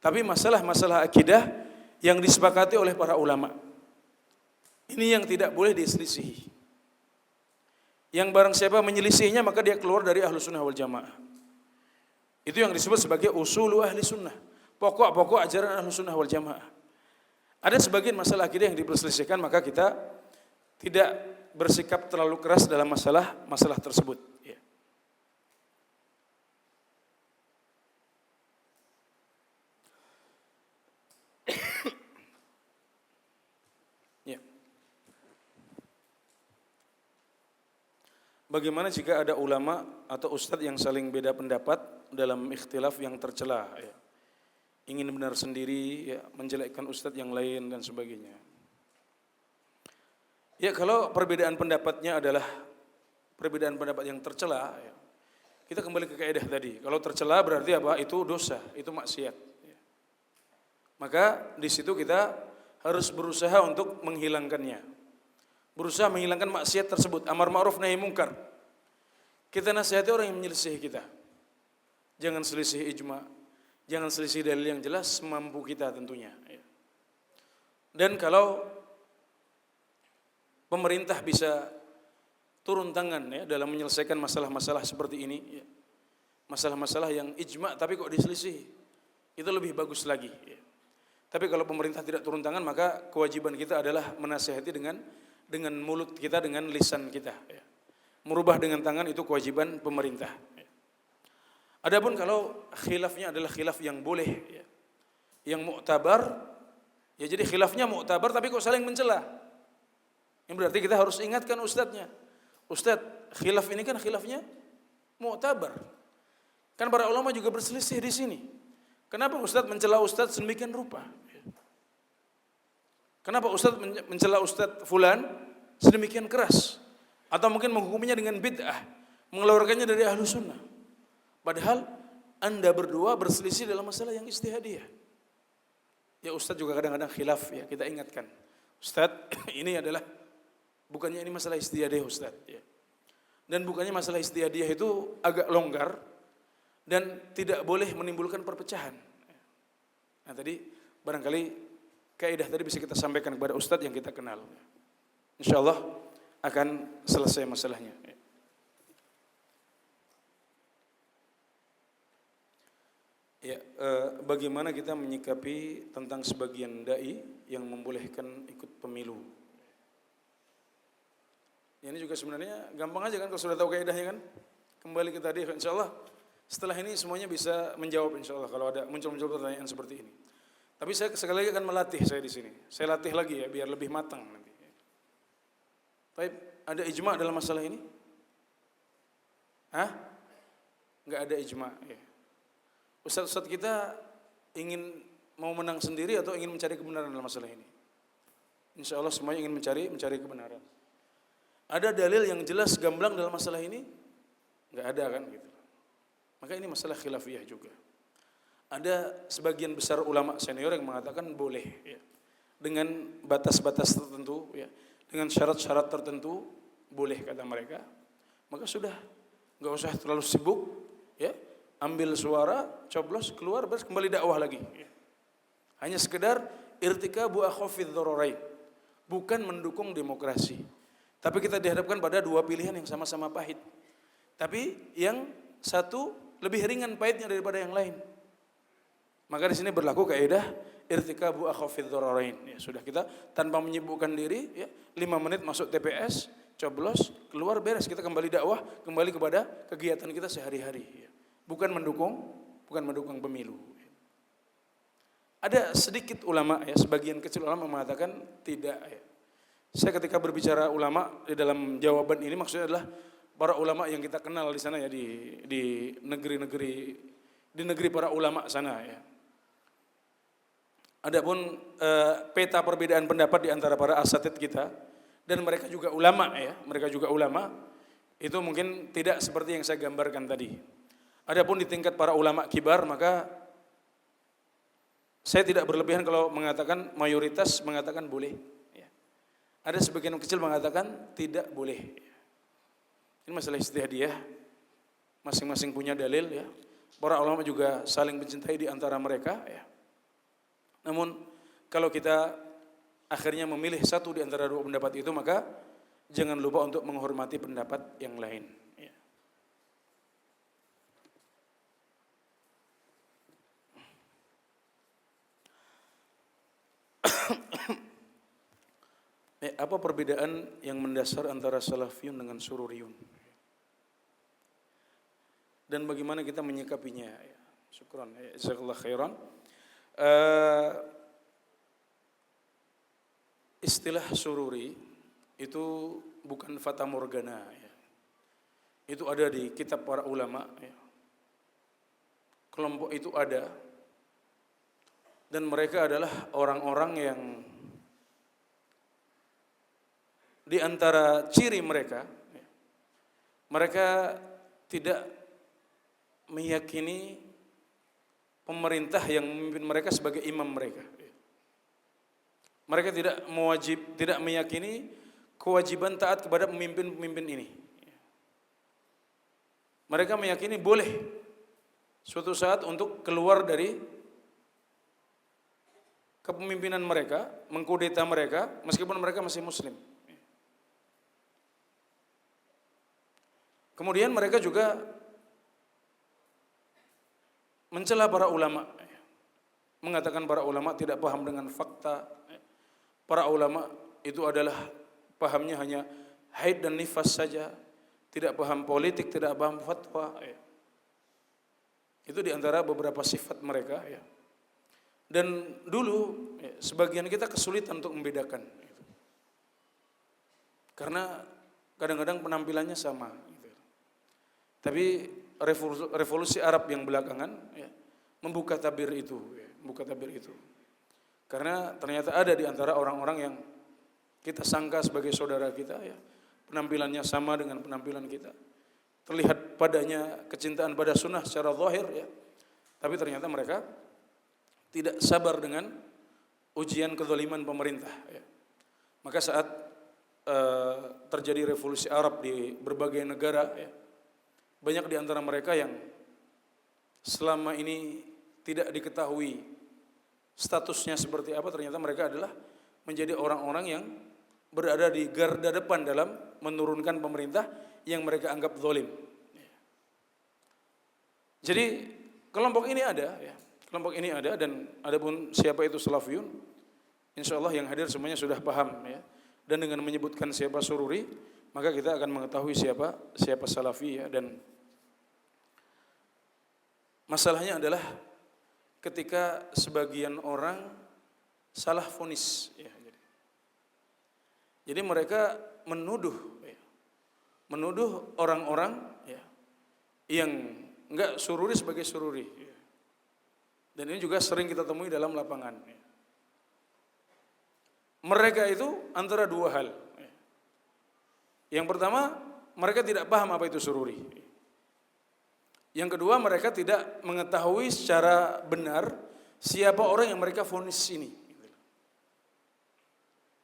Tapi masalah-masalah akidah yang disepakati oleh para ulama. Ini yang tidak boleh diselisihi. Yang barang siapa menyelisihinya maka dia keluar dari Ahlus Sunnah wal Jamaah. Itu yang disebut sebagai usulu ahli sunnah, pokok-pokok ajaran Ahlus Sunnah wal Jamaah. Ada sebagian masalah akidah yang diperselisihkan, maka kita tidak bersikap terlalu keras dalam masalah tersebut. Ya. Ya. Bagaimana jika ada ulama atau ustadz yang saling beda pendapat dalam ikhtilaf yang tercela, ya. Ingin benar sendiri, ya, menjelekkan ustadz yang lain dan sebagainya. Ya, kalau perbedaan pendapatnya adalah perbedaan pendapat yang tercela, ya, kita kembali ke kaidah tadi. Kalau tercela berarti apa? Itu dosa, itu maksiat. Ya. Maka di situ kita harus berusaha untuk menghilangkannya. Berusaha menghilangkan maksiat tersebut, amar ma'ruf nahi mungkar. Kita nasihati orang yang menyelisih kita. Jangan selisih ijma'. Jangan selisih dalil yang jelas, mampu kita tentunya. Dan kalau pemerintah bisa turun tangan ya dalam menyelesaikan masalah-masalah seperti ini, ya, masalah-masalah yang ijma' tapi kok diselisih, itu lebih bagus lagi. Ya. Tapi kalau pemerintah tidak turun tangan, maka kewajiban kita adalah menasihati dengan mulut kita, dengan lisan kita. Ya. Merubah dengan tangan itu kewajiban pemerintah. Adapun kalau khilafnya adalah khilaf yang boleh, ya, yang mu'tabar, ya jadi khilafnya mu'tabar tapi kok saling mencela. Yang berarti kita harus ingatkan ustadznya. Ustadz, khilaf ini kan khilafnya mu'tabar. Kan para ulama juga berselisih di sini. Kenapa ustadz mencela ustadz sedemikian rupa? Kenapa ustadz mencela ustadz fulan sedemikian keras? Atau mungkin menghukumnya dengan bid'ah, mengeluarkannya dari ahlu sunnah. Padahal Anda berdua berselisih dalam masalah yang ijtihadiyah. Ya Ustadz juga kadang-kadang khilaf ya, kita ingatkan. Ustadz ini adalah, bukannya ini masalah ijtihadiyah Ustadz ya. Dan bukannya masalah ijtihadiyah itu agak longgar dan tidak boleh menimbulkan perpecahan. Nah tadi barangkali kaidah tadi bisa kita sampaikan kepada Ustadz yang kita kenal. InsyaAllah akan selesai masalahnya. Ya, bagaimana kita menyikapi tentang sebagian dai yang membolehkan ikut pemilu? Ya, ini juga sebenarnya gampang aja kan kalau sudah tahu kaidahnya kan. Kembali ke tadi, insyaallah setelah ini semuanya bisa menjawab insyaallah kalau ada muncul-muncul pertanyaan seperti ini. Tapi saya sekali lagi akan melatih saya di sini. Saya latih lagi ya biar lebih matang nanti. Baik, ada ijma' dalam masalah ini? Hah? Enggak ada ijma'. Ya. Ustadz kita ingin mau menang sendiri atau ingin mencari kebenaran dalam masalah ini? Insya Allah semuanya ingin mencari kebenaran. Ada dalil yang jelas gamblang dalam masalah ini? Enggak ada kan gitu. Maka ini masalah khilafiyah juga. Ada sebagian besar ulama senior yang mengatakan boleh ya. Dengan batas-batas tertentu ya. Dengan syarat-syarat tertentu boleh kata mereka. Maka sudah enggak usah terlalu sibuk ya. Ambil suara, coblos, keluar, terus kembali dakwah lagi. Hanya sekedar irtikabu akhafidz dzararain. Bukan mendukung demokrasi. Tapi kita dihadapkan pada dua pilihan yang sama-sama pahit. Tapi yang satu lebih ringan pahitnya daripada yang lain. Maka di sini berlaku kaidah irtikabu akhafidz dhararain. Ya, sudah kita tanpa menyibukkan diri, ya, 5 menit masuk TPS, coblos, keluar beres, kita kembali dakwah, kembali kepada kegiatan kita sehari-hari. Ya. Bukan mendukung pemilu. Ada sedikit ulama, ya, sebagian kecil ulama mengatakan tidak. Ya. Saya ketika berbicara ulama di dalam jawaban ini maksudnya adalah para ulama yang kita kenal di sana, ya, di negeri para ulama sana, ya. Adapun peta perbedaan pendapat di antara para asatidz kita dan mereka juga ulama, ya, itu mungkin tidak seperti yang saya gambarkan tadi. Adapun di tingkat para ulama kibar, maka saya tidak berlebihan kalau mengatakan mayoritas mengatakan boleh, ya. Ada sebagian kecil mengatakan tidak boleh. Ini masalah ijtihadiyah, masing-masing punya dalil, ya. Para ulama juga saling mencintai di antara mereka, ya. Namun kalau kita akhirnya memilih satu di antara dua pendapat itu, maka jangan lupa untuk menghormati pendapat yang lain. Ya. Apa perbedaan yang mendasar antara salafiyun dengan sururiyun? Dan bagaimana kita menyikapinya? Ya. Syukran, ya. Jazakallahu khairan. Istilah sururi itu bukan fata morgana, ya. Itu ada di kitab para ulama, ya. Kelompok itu ada dan mereka adalah orang-orang yang di antara ciri mereka, ya, mereka tidak meyakini pemerintah yang memimpin mereka sebagai imam mereka. Mereka tidak meyakini kewajiban taat kepada pemimpin-pemimpin ini. Mereka meyakini boleh suatu saat untuk keluar dari kepemimpinan mereka, mengkudeta mereka, meskipun mereka masih muslim. Kemudian mereka juga mencela para ulama, mengatakan para ulama tidak paham dengan fakta. Para ulama itu adalah pahamnya hanya haid dan nifas saja, tidak paham politik, tidak paham fatwa. Itu diantara beberapa sifat mereka. Dan dulu sebagian kita kesulitan untuk membedakan, karena kadang-kadang penampilannya sama. Tapi revolusi Arab yang belakangan, ya, membuka tabir itu. Karena ternyata ada di antara orang-orang yang kita sangka sebagai saudara kita, ya, penampilannya sama dengan penampilan kita. Terlihat padanya kecintaan pada sunnah secara zahir, ya. Tapi ternyata mereka tidak sabar dengan ujian kezaliman pemerintah, ya. Maka saat terjadi revolusi Arab di berbagai negara, ya, banyak di antara mereka yang selama ini tidak diketahui statusnya seperti apa, ternyata mereka adalah menjadi orang-orang yang berada di garda depan dalam menurunkan pemerintah yang mereka anggap zalim. Jadi kelompok ini ada, ya. Kelompok ini ada, dan adapun siapa itu salafiyun, insyaallah yang hadir semuanya sudah paham, ya. Dan dengan menyebutkan siapa sururi, maka kita akan mengetahui siapa salafi, ya. Dan masalahnya adalah ketika sebagian orang salah vonis, ya. Jadi mereka menuduh orang-orang, ya, yang enggak sururi sebagai sururi, ya. Dan ini juga sering kita temui dalam lapangan, ya. Mereka itu antara dua hal, ya. Yang pertama, mereka tidak paham apa itu sururi. Yang kedua, mereka tidak mengetahui secara benar siapa orang yang mereka vonis ini.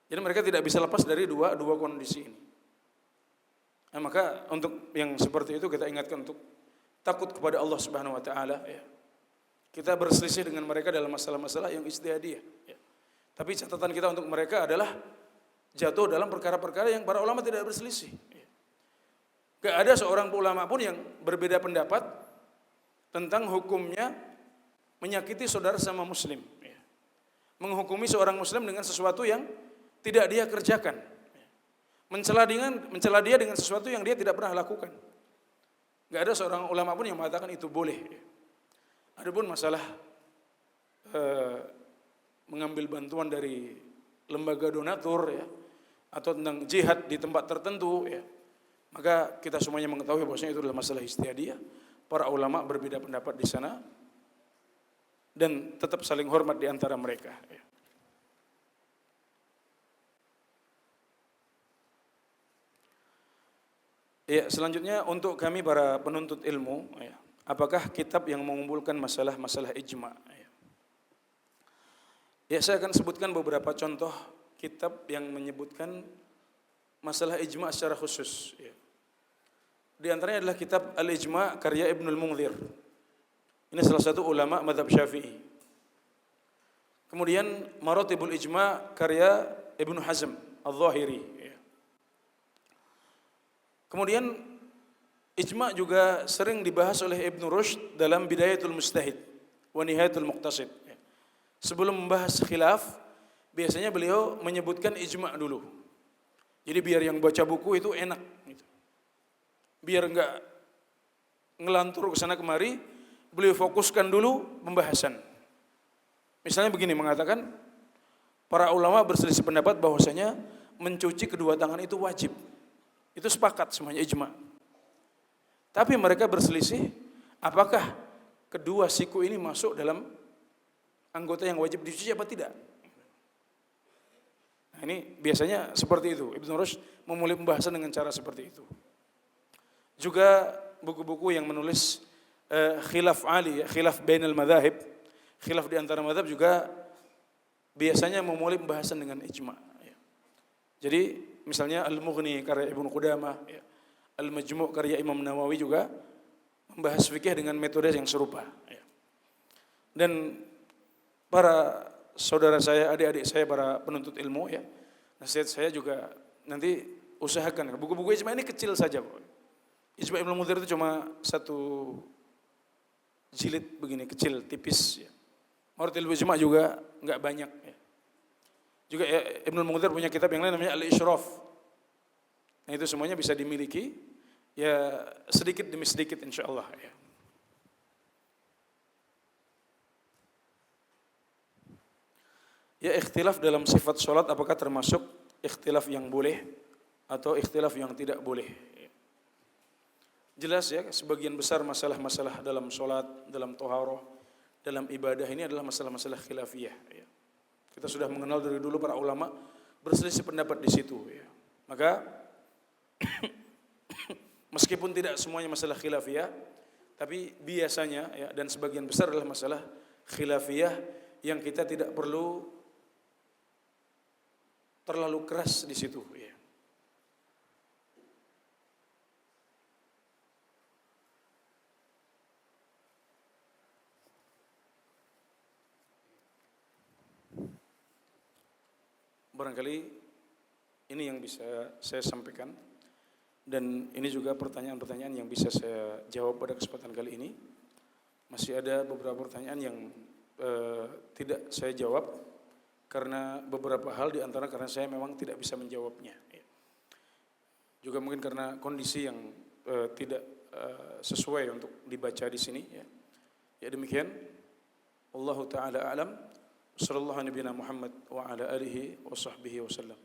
Jadi mereka tidak bisa lepas dari dua kondisi ini. Nah, maka untuk yang seperti itu kita ingatkan untuk takut kepada Allah Subhanahu wa taala, ya. Kita berselisih dengan mereka dalam masalah-masalah yang ijtihadiyah, ya. Tapi catatan kita untuk mereka adalah jatuh dalam perkara-perkara yang para ulama tidak berselisih. Gak ada seorang ulama pun yang berbeda pendapat tentang hukumnya menyakiti saudara sama muslim, menghukumi seorang muslim dengan sesuatu yang tidak dia kerjakan, mencela dia dengan sesuatu yang dia tidak pernah lakukan. Gak ada seorang ulama pun yang mengatakan itu boleh. Adapun masalah mengambil bantuan dari lembaga donatur, atau tentang jihad di tempat tertentu, maka kita semuanya mengetahui bahwasanya itu adalah masalah ijtihadiyah. Para ulama berbeda pendapat di sana dan tetap saling hormat di antara mereka. Ya, selanjutnya untuk kami para penuntut ilmu, apakah kitab yang mengumpulkan masalah-masalah ijma? Ya, saya akan sebutkan beberapa contoh kitab yang menyebutkan masalah ijma secara khusus. Di antaranya adalah kitab Al-Ijma karya Ibnul Munzir. Ini salah satu ulama mazhab Syafi'i. Kemudian Maratibul Ijma karya Ibnu Hazm Al-Zahiri. Kemudian ijma juga sering dibahas oleh Ibnu Rushd dalam Bidayatul Mujtahid wa Nihayatul Muqtasid. Sebelum membahas khilaf, biasanya beliau menyebutkan ijma dulu. Jadi biar yang baca buku itu enak gitu. Biar enggak ngelantur ke sana kemari, beliau fokuskan dulu pembahasan. Misalnya begini, mengatakan para ulama berselisih pendapat bahwasanya mencuci kedua tangan itu wajib. Itu sepakat semuanya ijma. Tapi mereka berselisih apakah kedua siku ini masuk dalam anggota yang wajib dicuci apa tidak. Nah, ini biasanya seperti itu. Ibnu Rushd memulai pembahasan dengan cara seperti itu. Juga buku-buku yang menulis khilaf ali, khilaf bainal madzahib, khilaf di antara mazhab juga biasanya memulai pembahasan dengan ijma. Jadi misalnya Al-Mughni karya Ibnu Qudamah, Al-Majmu' karya Imam Nawawi juga membahas fikih dengan metode yang serupa. Dan para saudara saya, adik-adik saya, para penuntut ilmu, nasihat saya juga nanti usahakan buku-buku ijma ini kecil saja kok. Ijma Ibnu Munzir itu cuma satu jilid begini kecil, tipis. Maratibul Ijma juga enggak banyak. Juga Ibnu Munzir punya kitab yang lain namanya Al-Isyraf. Nah itu semuanya bisa dimiliki ya sedikit demi sedikit insyaallah. Ya, ikhtilaf dalam sifat sholat apakah termasuk ikhtilaf yang boleh atau ikhtilaf yang tidak boleh? Jelas ya, sebagian besar masalah-masalah dalam sholat, dalam toharoh, dalam ibadah ini adalah masalah-masalah khilafiyah. Kita sudah mengenal dari dulu para ulama berselisih pendapat di situ. Maka meskipun tidak semuanya masalah khilafiyah, tapi biasanya dan sebagian besar adalah masalah khilafiyah yang kita tidak perlu terlalu keras di situ. Barangkali ini yang bisa saya sampaikan dan ini juga pertanyaan-pertanyaan yang bisa saya jawab pada kesempatan kali ini. Masih ada beberapa pertanyaan yang tidak saya jawab karena beberapa hal di antara karena saya memang tidak bisa menjawabnya. Juga mungkin karena kondisi yang tidak sesuai untuk dibaca di sini. Ya demikian. Wallahu taala a'lam. Sallallahu Nabi Muhammad wa ala alihi wa sahbihi wasallam.